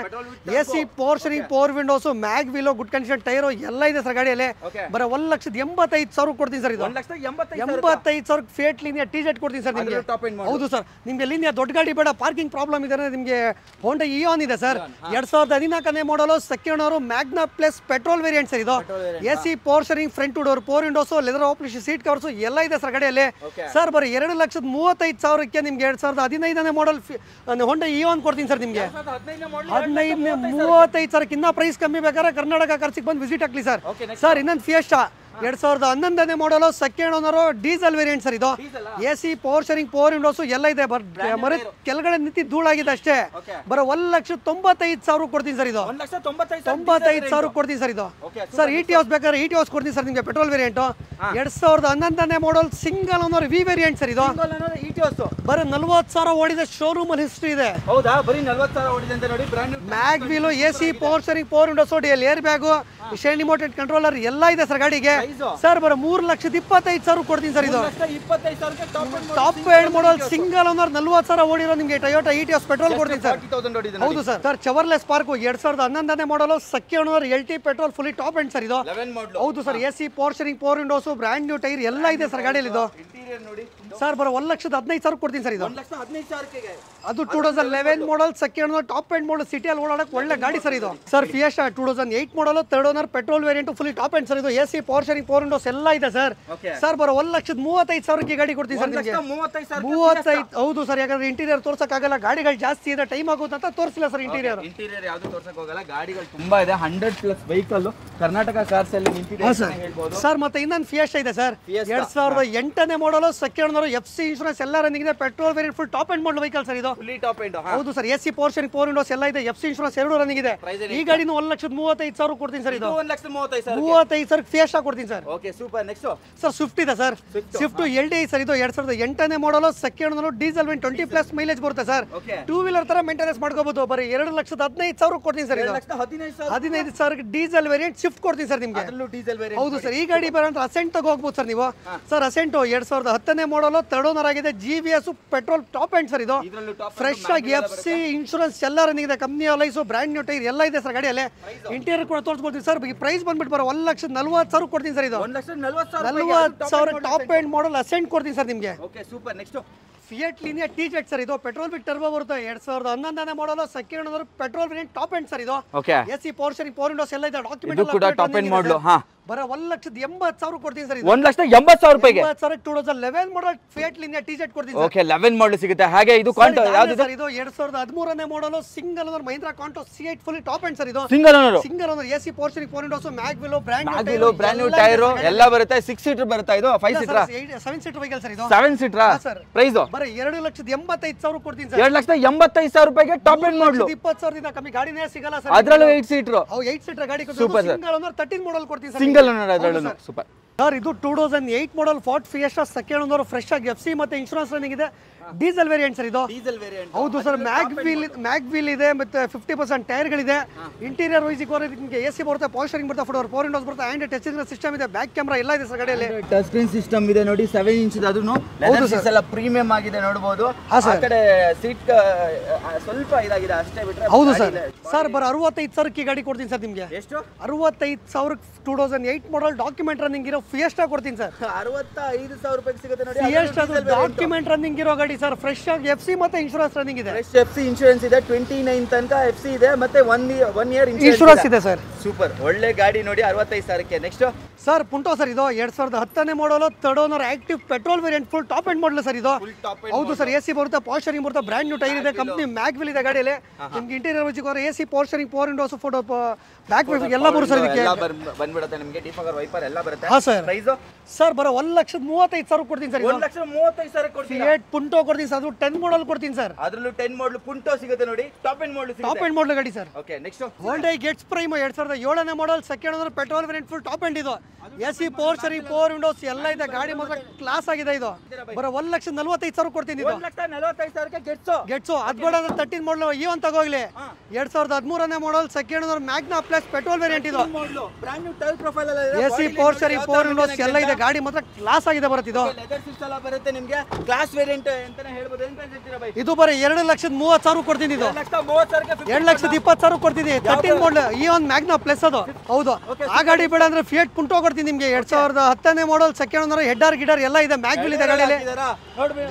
AC power steering power windows mag wheel good condition tyre ಎಲ್ಲ ಇದೆ sir ಗಾಡಿಯಲ್ಲಿ. ಬರೋ 1,85,000 ಕೊಡ್ತೀನಿ sir ಇದು. 85,000 fiat Linea TZ ಕೊಡ್ತೀನಿ sir ನಿಮಗೆ. ಹೌದು ಸರ್. ನಿಮ್ಗೆ ಲಿನಿಯಾ ದೊಡ್ಡ ಗಾಡಿ ಬೇಡ, ಪಾರ್ಕಿಂಗ್ ಪ್ರಾಬ್ಲಮ್ ಇದೆ ಅಂದ್ರೆ ನಿಮ್ಗೆ ಹೋಂಡಾ ಇಯಾನ್ ಇದೆ ಸರ್. 2014 ಮಾಡಲು second owner Magna plus petrol variant sir ಇದು. AC power steering front door power windows leather option seat covers ಎಲ್ಲ ಇದೆ ಸರ್ ಗಾಡಿಯಲ್ಲಿ. ಸರ್ ಬರೀ 2,35,000 ನಿಮ್ಗೆ 2015 ಮಾಡಲ್ ಹೋಂಡಾ ಇಯಾನ್ ಕೊಡ್ತೀನಿ ಸರ್ ನಿಮ್ಗೆ. 35,000 ಇನ್ನ ಪ್ರೈಸ್ ಕಮ್ಮಿ ಬೇಕಾದ್ರೆ ಕರ್ನಾಟಕ ಕಾರ್ಸಿಗೆ ಬಂದು ವಿಸಿಟ್ ಹಾಕ್ಲಿ ಸರ್. ಸರ್ ಇನ್ನೊಂದು ಫಿಯೆಸ್ಟಾ 2011 ಮಾಡಲು second owner diesel variant sir ಇದು. AC power steering power windows ಎಲ್ಲ ಇದೆ. ಮರ ಕೆಳಗಡೆ ನಿಂತಿ ಧೂಳಾಗಿದೆ ಅಷ್ಟೇ. ಬರೋ 1,95,000 ಕೊಡ್ತೀನಿ ಸರ್ ಇದು. 95,000 ಕೊಡ್ತೀನಿ ಸರ್ ಇದು. ಸರ್ ETOS ಬೇಕಾದ್ರೆ ETOS ಕೊಡ್ತೀನಿ ಸರ್ ನಿಮಗೆ. ಪೆಟ್ರೋಲ್ ವೇರಿಯಂಟ್ 2011 ಮಾಡಲ್ single owner V variant sir ಇದು. ಬರೋ 40,000 ಓಡಿದೆ. ಶೋರೂಮ್ ಅಲ್ಲಿ ಹಿಸ್ಟ್ರಿ ಇದೆ. ಹೌದಾ? ಬರೀ 40,000 ಓಡಿದೆ ಅಂತ ನೋಡಿ. Brand mag wheel AC power steering power windows DL air bag share remote controller ಎಲ್ಲ ಇದೆ ಸರ್ ಗಾಡಿಗೆ. ಸರ್ ಬರೋ 3,25,000 ಕೊಡ್ತೀನಿ ಸರ್ ಇದು. 25,000 top end model single owner 40,000 ಓಡಿರೋ ನಿಮಗೆ ಟೊಯೋಟಾ ETOS ಪೆಟ್ರೋಲ್ ಕೊಡ್ತೀನಿ ಸರ್. ಹೌದು sir. Sir Chevrolet Spark 2011 model second owner LT petrol fully top end sir ಇದು. ಹೌದು sir. AC power steering power windows brand new tyre ಎಲ್ಲ ಇದೆ sir ಗಾಡಿಯಲ್ಲಿ ಇದು. ಸರ್ ಬರೋ 1,15,000 ಕೊಡ್ತೀನಿ ಸರ್ ಇದು. 1,15,000 ಅದು 2011 model second owner top end ಮಾಡಲ್ ಸಿಟಿಯಲ್ಲಿ ಓಡಾಡಕ್ಕೆ ಒಳ್ಳೆ ಗಾಡಿ ಸರ್ ಇದು. ಸರ್ ಫಿಯೆಸ್ಟಾ 2008 ಮಾಡಲ್ third owner petrol variant fully top end sir ಇದು. AC ಪವರ್ ಪೋರ್ಷನಿಂಗ್ 4 ವಿಂಡೋಸ್ ಎಲ್ಲ ಇದೆ ಸರ್. ಸರ್ ಬರೋ 1,35,000ಕ್ಕೆ ಗಾಡಿ ಕೊಡ್ತೀನಿ ಸರ್ ನಿಮಗೆ. 35 ಹೌದು ಸರ್, ಯಾಕಂದ್ರೆ ಇಂಟೀರಿಯರ್ ತೋರ್ಸಕ್ಕಾಗಲ್ಲ, ಗಾಡಿಗಳು ಜಾಸ್ತಿ ಇದೆ, ಟೈಮ್ ಆಗುತ್ತೆ ಅಂತ ತೋರಿಸಿಲ್ಲ ಸರ್. ಇಂಟೀರಿಯರ್ ಯಾವ್ದು ತೋರ್ಸಕ್ ಹೋಗಲ್ಲ, ಗಾಡಿಗಳು ತುಂಬಾ ಇದೆ, 100+ ವೆಹಿಕಲ್ ಕರ್ನಾಟಕ ಕಾರ್ಸ್ ಅಲ್ಲಿ ನಿಂತಿದೆ ಹೇಳ್ಬೋದು ಸರ್. ಮತ್ತೆ ಇನ್ನೊಂದು ಫಿಯೆಸ್ಟಾ ಇದೆ sir, 2008ನೇ model, second owner, FC insurance ಎಲ್ಲ ರನ್ನಿಂಗ್ ಇದೆ, petrol variant, full top end model vehicle sir ಇದು. ಹೌದು ಸರ್, AC ಪೋರ್ಷನ್ 4 ವಿಂಡೋಸ್ ಎಲ್ಲ ಇದೆ, FC ಇನ್ಶೂರೆನ್ಸ್ 2 ರನ್ನಿಂಗ್ ಇದೆ. ಈ ಗಾಡಿನ 1,35,000 ಕೊಡ್ತೀನಿ ಸರ್. ಇದು 1,35,000 ಫಿಯೆಸ್ಟಾ ಕೊಡ್ತೀನಿ sir. Okay super. Next sir Swift ಇದೆ ಸರ್, ಸ್ವಿಫ್ಟ್ LDI ಸರ್. ಇದು 2008ನೇ model, second owner, diesel 20+ mileage ಬರುತ್ತೆ ಸರ್. 2 ವೀಲರ್ ತರ ಮೇಂಟೆನೆನ್ಸ್ ಮಾಡ್ಕೋಬಹುದು. ಬರೀ 2,15,000 ಕೊಡ್ತೀನಿ ಸರ್. ಇದು 15,000 ಡೀಸೆಲ್ ವೇರಿಯಂಟ್ ಸ್ವಿಫ್ಟ್ ಕೊಡ್ತೀನಿ ಸರ್ ನಿಮಗೆ. ಹೌದು ಸರ್, ಈ ಗಾಡಿ ಬರೋಂತ ಅಸೆಂಟ್ ತಗೋಬಹುದು ಸರ್ ನೀವು. Sir asset 2010ನೇ model, 3rd owner ಆಗಿದೆ, GVS petrol top end sir. ಇದು ಫ್ರೆಶ್ ಆಗಿ FC ಇನ್ಶೂರೆನ್ಸ್ ಎಲ್ಲ ರನ್ನಿಂಗ್ ಇದೆ, ಕಂಪ್ನಿ ಅಲೈಸು, ಬ್ರ್ಯಾಂಡ್ ನ್ಯೂ ಟೈರ್ ಎಲ್ಲ ಇದೆ ಸರ್ ಗಾಡಿಯಲ್ಲಿ. ಇಂಟೀರಿಯರ್ ಕೂಡ ತೋರಿಸ್ಕೊಡ್ತೀನಿ ಸರ್. ಈ ಪ್ರೈಸ್ ಬಂದ್ಬಿಟ್ಟು ಬರೋ 1,40,000 ಕೊಡ್ತೀನಿ ಸರ್. ಇದು 1,40,000 ಟಾಪ್ ಎಂಡ್ ಮಾಡಲ್ ಅಸೆಂಟ್ ಕೊಡ್ತೀನಿ ಸರ್ ನಿಮಗೆ. Fiat Linea TZ sir. ಇದು ಪೆಟ್ರೋಲ್ ಬಿಟ್ ಟರ್ಬೋ ಬರುತ್ತೆ, 2011ನೇ model, second owner, petrol variant top end sir. ಇದು AC ಪೋರ್ಷನಿಂಗ್ 4 ವಿಂಡೋಸ್ ಎಲ್ಲ ಇದೆ, ಡಾಕ್ಯುಮೆಂಟ್ ಟಾಪ್ ಎಂಡ್ ಮಾಡಲ್. ಬರ 1,80,000 ಕೊಡ್ತೀನಿ ಸರ್. 1,80,000 ರೂಪಾಯಿಗೆ 2011 ಮಾಡಲ್ ಫಿಯಟ್ ಲೀನಿಯಾ TZ ಕೊಡ್ತೀನಿ ಸರ್. ಓಕೆ 11 ಮಾಡಲ್ ಸಿಗುತ್ತೆ. ಹಾಗೆ ಇದು ಕಾಂಟೋ ಯಾವುದು ಸರ್? ಇದು 2013ನೇ model, single owner, Mahindra Quanto C8 full top end sir. ಇದು ಸಿಂಗಲ್ ಓನರ್, AC ಪೋರ್ಷನಿಂಗ್ 4 ವಿಂಡೋಸ್, ಮ್ಯಾಗ್ವಿಲೋ, ಬ್ರ್ಯಾಂಡ್ ನ್ಯೂ ಟೈರ್ ಎಲ್ಲ ಬರುತ್ತೆ. 6 ಸೀಟರ್ ಬರುತ್ತೆ. ಇದು 5 ಸೀಟರ್ 7 ಸೀಟರ್ ವೆಹಿಕಲ್ ಸರ್. ಇದು 7 ಸೀಟರ್. ಪ್ರೈಸ್ ಬರೀ 2,85,000 ಕೊಡ್ತೀನಿ ಸರ್. 2,85,000 ರೂಪಾಯಿಗೆ ಟಾಪ್ ಎಂಡ್ ಮಾಡಲ್. 20,000 ಕಮ್ಮಿ ಗಾಡಿನೇ ಸಿಗಲ್ಲ ಸರ್. ಅದರಲ್ಲೂ 8 ಸೀಟರ್. 8 ಸೀಟರ್ ಗಾಡಿ ಕೊಡ್ತೀನಿ. ಸಿಂಗಲ್ ಓನರ್ 13 ಮಾಡಲ್ ಕೊಡ್ತೀನಿ ಸರ್. ಸಿಂಗಲ್ ಓನರ್ ಅದರಲ್ಲೂ ಸೂಪರ್ ಸರ್. ಇದು 2008 model Ford Fiesta, second owner, fresh ಆಗಿ FC ಮತ್ತೆ ಇನ್ಶೂರೆನ್ಸ್ ರನ್ನಿಂಗ್ ಇದೆ, ಡೀಸೆಲ್ ವೇರಿಯಂಟ್ ಸರ್. ಇದು ಹೌದು ಸರ್, ಮ್ಯಾಗ್ವೀಲ್ ಇದೆ, ಮತ್ತೆ 50% ಟೈರ್ಗಳಿದೆ. ಇಂಟೀರಿಯರ್ ವೈಸ್ ನಿಮಗೆ AC ಬರುತ್ತೆ, ಪೋರ್ಷನಿಂಗ್ ಬರುತ್ತೆ, 4 ವಿಂಡೋಸ್ ಬರುತ್ತೆ, ಆಂಡ್ ಟಚ್ ಸ್ಕ್ರೀನ್ ಸಿಸ್ಟಮ್ ಇದೆ, ಬ್ಯಾಕ್ ಕ್ಯಾಮೆರಾ ಎಲ್ಲ ಇದೆ ಸರ್ ಗಾಡಿಯಲ್ಲಿ. ಟಚ್ ಸ್ಕ್ರೀನ್ ಸಿಸ್ಟಮ್ ಇದೆ ನೋಡಿ, 7 ಇಂಚ್ ಇದೆ. ಅದನ್ನು ಲೆದರ್ ಸೀಟ್ಸ್ ಎಲ್ಲ ಪ್ರೀಮಿಯಂ ಆಗಿದೆ ನೋಡಬಹುದು. ಆ ಕಡೆ ಸೀಟ್ ಸ್ವಲ್ಪ ಇದಾಗಿದೆ ಅಷ್ಟೇ ಬಿಟ್ರೆ. ಹೌದು ಸರ್. ಸರ್ ಬರ 65,000ಕ್ಕೆ ಗಾಡಿ ಕೊಡ್ತೀನಿ ಸರ್ ನಿಮಗೆ. ಎಷ್ಟು? 65,000 2008 ಮಾಡಲ್, ಡಾಕ್ಯುಮೆಂಟ್ ರನ್ನಿಂಗ್ ಇರೋ ಫಿಯೆಸ್ಟಾ ಕೊಡ್ತೀನಿ ಸರ್. 65,000 ರೂಪಾಯಿಗೆ ಸಿಗುತ್ತೆ ನೋಡಿ. ಫಿಯೆಸ್ಟಾ ಡಾಕ್ಯುಮೆಂಟ್ ರನ್ನಿಂಗ್ ಇರೋ ಗಾಡಿ ಸರ್, ಫ್ರೆಶ್ ಆಗಿ FC ಮತ್ತೆ ಇನ್ಶೂರೆನ್ಸ್ ರನ್ನಿಂಗ್ ಇದೆ. ಫ್ರೆಶ್ FC ಇನ್ಶೂರೆನ್ಸ್ ಇದೆ, 29 ತನಕ FC ಇದೆ, ಮತ್ತೆ 1 ಇಯರ್ ಇನ್ಶೂರೆನ್ಸ್ ಇದೆ ಸರ್. ಸೂಪರ್, ಒಳ್ಳೆ ಗಾಡಿ ನೋಡಿ 65,000ಕ್ಕೆ. Next sir Punto sir. ಇದು 2010ನೇ model, 3rd owner, active petrol variant, full top end model sir. ಇದು ಹೌದು ಸರ್, AC ಬರುತ್ತೆ, ಪೋರ್ಷನಿಂಗ್ ಬರುತ್ತೆ, ಬ್ರ್ಯಾಂಡ್ ನ್ಯೂ ಟೈರ್ ಇದೆ, ಕಂಪ್ನಿ ಮ್ಯಾಗ್ವಿಲ್ ಇದೆ ಗಾಡಿಯಲ್ಲಿ. ನಿಮ್ಗೆ ಇಂಟೀರಿಯರ್ ವೈಸ್ AC ಪೋರ್ಷನಿಂಗ್ 4 ವಿಂಡೋಸ್, ಫೋಟೋ ಬ್ಯಾಕ್ ಎಲ್ಲ ಬರುತ್ತೆ ಸರ್. ಇದಕ್ಕೆ ಬಂದ್ಬಿಡುತ್ತೆ ನಿಮಗೆ, ಡಿಫಾಗರ್ ವೈಪರ್ ಎಲ್ಲ ಬರುತ್ತೆ. ಹಾ ಸರ್. ಪ್ರೈಸ್ ಸರ್ ಬರೋ 1,35,000 ಕೊಡ್ತೀನಿ ಸರ್. 1,35,000 ಕೊಡ್ತೀನಿ. ಫಿಯಟ್ ಪುಂಟೋ ಕೊಡ್ತೀನಿ ಸರ್. ಅದು 10 ಮಾಡಲ್ ಕೊಡ್ತೀನಿ ಸರ್. ಅದರಲ್ಲೂ 10 ಮಾಡಲ್ ಪುಂಟೋ ಸಿಗುತ್ತೆ ನೋಡಿ, ಟಾಪ್ ಎಂಡ್ ಮಾಡಲ್ ಸಿಗುತ್ತೆ. ಟಾಪ್ ಎಂಡ್ ಮಾಡಲ್ ಗಾಡಿ sir. Okay next Honda Getz Prime 2007ನೇ model, second owner, petrol variant, full top end. ಇದು AC ಪೋರ್ಷನಿಂಗ್ 4 ವಿಂಡೋಸ್ ಎಲ್ಲ ಇದೆ, ಗಾಡಿ ಮಾತ್ರ ಕ್ಲಾಸ್ ಆಗಿದೆ. ಇದು ಬರೋ 1,45,000 ಕೊಡ್ತೀನಿ. ಇದು 1,45,000ಕ್ಕೆ ಗೆಟ್ಸು ಅದು ಬೇಡ ಅಂದ್ರೆ 13 ಮಾಡಲ್ ಇವನ್ ತಗೋಗ್ಲಿ. 2013ನೇ model, second owner, Magna plus petrol variant. ಇದು ಬ್ರ್ಯಾಂಡ್ ನ್ಯೂ ಟೈರ್ ಪ್ರೊಫೈಲ್ ಎಲ್ಲ ಇದೆ, AC ಪೋರ್ಷನಿಂಗ್ 4 ವಿಂಡೋಸ್ ಎಲ್ಲ ಇದೆ, ಗಾಡಿ ಮಾತ್ರ ಕ್ಲಾಸ್ ಆಗಿದೆ ಬರುತ್ತೆ. ಇದು ಲೆದರ್ ಸೀಟ್ಸ್ ಎಲ್ಲ ಬರುತ್ತೆ ನಿಮಗೆ, ಕ್ಲಾಸ್ ವೇರಿಯಂಟ್ ಅಂತಾನೆ ಹೇಳ್ಬೋದು. ಏನು ಪ್ರೈಸ್ ಹೇಳ್ತೀರಾ ಬೈ? ಇದು ಬರೀ 2,30,000 ಕೊಡ್ತೀನಿ. ಇದು 2,30,000ಕ್ಕೆ 2,20,000 ಕೊಡ್ತೀನಿ. 13 ಮಾಡಲ್ ಈ ಒಂದು ಮ್ಯಾಗ್ನಾ ಪ್ಲಸ್. ಅದು ಹೌದು. ಆ ಗಾಡಿ ಬೇಡ ಅಂದ್ರೆ ಫಿಯಟ್ ಪುಂಟೋ ಕೊಡ್ತೀನಿ ನಿಮಗೆ. 2010ನೇ ಮಾಡಲ್, ಸೆಕೆಂಡ್ ಓನರ್, ಹೆಡ್ಡರ್ ಗಿಡರ್ ಎಲ್ಲ ಇದೆ, ಮ್ಯಾಗ್ವಿಲ್ ಇದೆ ಗಾಡಿಯಲ್ಲಿ.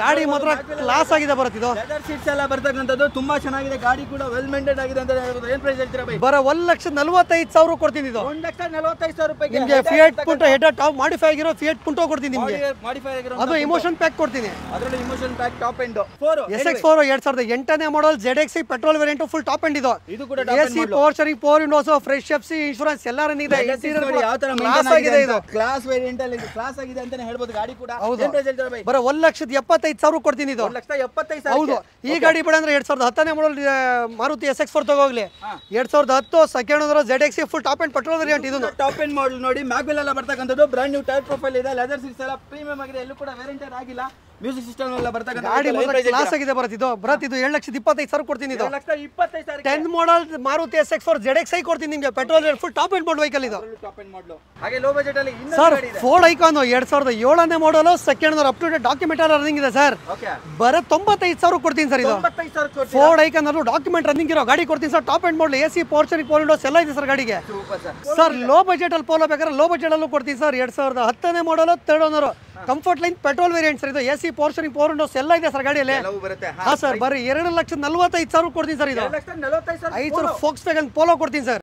ಗಾಡಿ ಮಾತ್ರ ಕ್ಲಾಸ್ ಆಗಿದೆ ಬರುತ್ತೆ. ಇದು ಲೆದರ್ ಸೀಟ್ಸ್ ಎಲ್ಲ ಬರ್ತಕ್ಕಂಥದ್ದು ತುಂಬಾ ಚೆನ್ನಾಗಿದೆ, ಗಾಡಿ ಕೂಡ ವೆಲ್ ಮೇಂಟೈನ್ ಆಗಿದೆ ಅಂತ ಹೇಳ್ಬೋದು. ಏನು ಪ್ರೈಸ್ ಹೇಳ್ತೀರಾ ಬೈ? ಬರ 1,45,000 ಕೊಡ್ತೀನಿ. ಇದು 1,45,000 ರೂಪಾಯಿಗೆ ನಿಮಗೆ ಫಿಯಟ್ ಪುಂಟೋ ಹೆಡ್ಡರ್ ಟಾಪ್ ಮಾಡಿಫೈ ಆಗಿರೋ ಫಿಯಟ್ ಪುಂಟೋ ಕೊಡ್ತೀನಿ ನಿಮಗೆ. ಮಾಡಿಫೈ ಆಗಿರೋ ಅದು ಇಮೋಷನ್ ಪ್ಯಾಕ್ ಕೊಡ್ತೀನಿ. ಅದರಲ್ಲಿ emotion pack top end 4 SX4 2008ನೇ ಮಾಡಲ್, ZXi petrol variant, full top end. ಇದು ಕೂಡ AC ಪೋರ್ಷನಿಂಗ್ 4 ವಿಂಡೋಸ್, ಫ್ರೆಶ್ FC ಇನ್ಶೂರೆನ್ಸ್ ಎಲ್ಲ ರನ್ನಿಂಗ್ ಇದೆ. ಯಾವ ತರ ಕ್ಲಾಸ್ ಆಗಿದೆ. ಇದು ಕ್ಲಾಸ್ ವೇರಿಯಂಟ್ ಅಲ್ಲಿ ಕ್ಲಾಸ್ ಆಗಿದೆ ಅಂತಾನೆ ಹೇಳ್ಬೋದು ಗಾಡಿ ಕೂಡ. ಏನು ಪ್ರೈಸ್ ಹೇಳ್ತೀರಾ ಬೈ? ಬರ 1,75,000 ಕೊಡ್ತೀನಿ. ಇದು 1,75,000. ಹೌದು. ಈ ಗಾಡಿ ಬೇಡ ಅಂದ್ರೆ 2010ನೇ ಮಾಡಲ್ ಮಾರುತಿ SX4 ತಗೋಗ್ಲಿ. 2010 second owner, ZXi full top end petrol variant. ಇದು ಟಾಪ್ ಎಂಡ್ ಮಾಡಲ್ ನೋಡಿ, ಮ್ಯಾಗ್ವಿಲ್ ಎಲ್ಲ ಬರ್ತಕ್ಕಂಥದ್ದು, ಬ್ರ್ಯಾಂಡ್ ನ್ಯೂ ಟೈರ್ ಪ್ರೊಫೈಲ್ ಇದೆ, ಲೆದರ್ ಸೀಟ್ಸ್ ಎಲ್ಲ ಪ್ರೀಮಿಯಂ ಆಗಿದೆ, ಎಲ್ಲೂ ಕೂಡ ವೇರಿಯಂಟ್ ಆಗಿಲ್ಲ, ಮ್ಯೂಸಿಕ್ ಸಿಸ್ಟಮ್ ಎಲ್ಲ ಬರ್ತಕ್ಕಂಥ ಗಾಡಿ ಮಾತ್ರ ಕ್ಲಾಸ್ ಆಗಿದೆ ಬರುತ್ತೆ. ಇದು 7,25,000 ಕೊಡ್ತೀನಿ. ಇದು 1,25,000. 10 ಮಾಡಲ್ ಮಾರುತಿ SX4 ZXi ಕೊಡ್ತೀನಿ ನಿಮಗೆ, petrol full top end model vehicle. ಇದು ಟಾಪ್ ಎಂಡ್ ಮಾಡಲ್. ಹಾಗೆ ಲೋ ಬಜೆಟ್ ಅಲ್ಲಿ ಸರ್ ಫೋರ್ಡ್ ಐಕಾನ್ 2007ನೇ model, second owner, up to date document ಎಲ್ಲ ರನ್ನಿಂಗ್ ಇದೆ ಸರ್. ಬರ 95,000 ಕೊಡ್ತೀನಿ ಸರ್. ಇದು 95,000 ಫೋರ್ಡ್ ಐಕಾನ್ ಅಲ್ಲೂ ಡಾಕ್ಯುಮೆಂಟ್ ರನ್ನಿಂಗ್ ಇರೋ ಗಾಡಿ ಕೊಡ್ತೀನಿ sir. Top end model, AC ಪೋರ್ಷನಿಂಗ್ 4 ವಿಂಡೋಸ್ ಎಲ್ಲ ಇದೆ ಸರ್ ಗಾಡಿಗೆ. ಸರ್ ಲೋ ಬಜೆಟ್ ಅಲ್ಲಿ ಪೋಲೋ ಬೇಕಾದ್ರೆ ಲೋ ಬಜೆಟ್ ಅಲ್ಲೂ ಕೊಡ್ತೀನಿ sir. 2010ನೇ model, 3rd owner, comfort line petrol variant sir. ಇದು AC ಪೋರ್ಷನಿಂಗ್ 4 ವಿಂಡೋಸ್ ಎಲ್ಲ ಇದೆ ಸರ್ ಗಾಡಿಯಲ್ಲಿ. ಹಾ ಸರ್, ಬರೀ 2,45,000 ಕೊಡ್ತೀನಿ ಸರ್. ಇದು 5,000 ಫೋಕ್ಸ್ ವ್ಯಾಗನ್ ಪೋಲೋ ಕೊಡ್ತೀನಿ ಸರ್.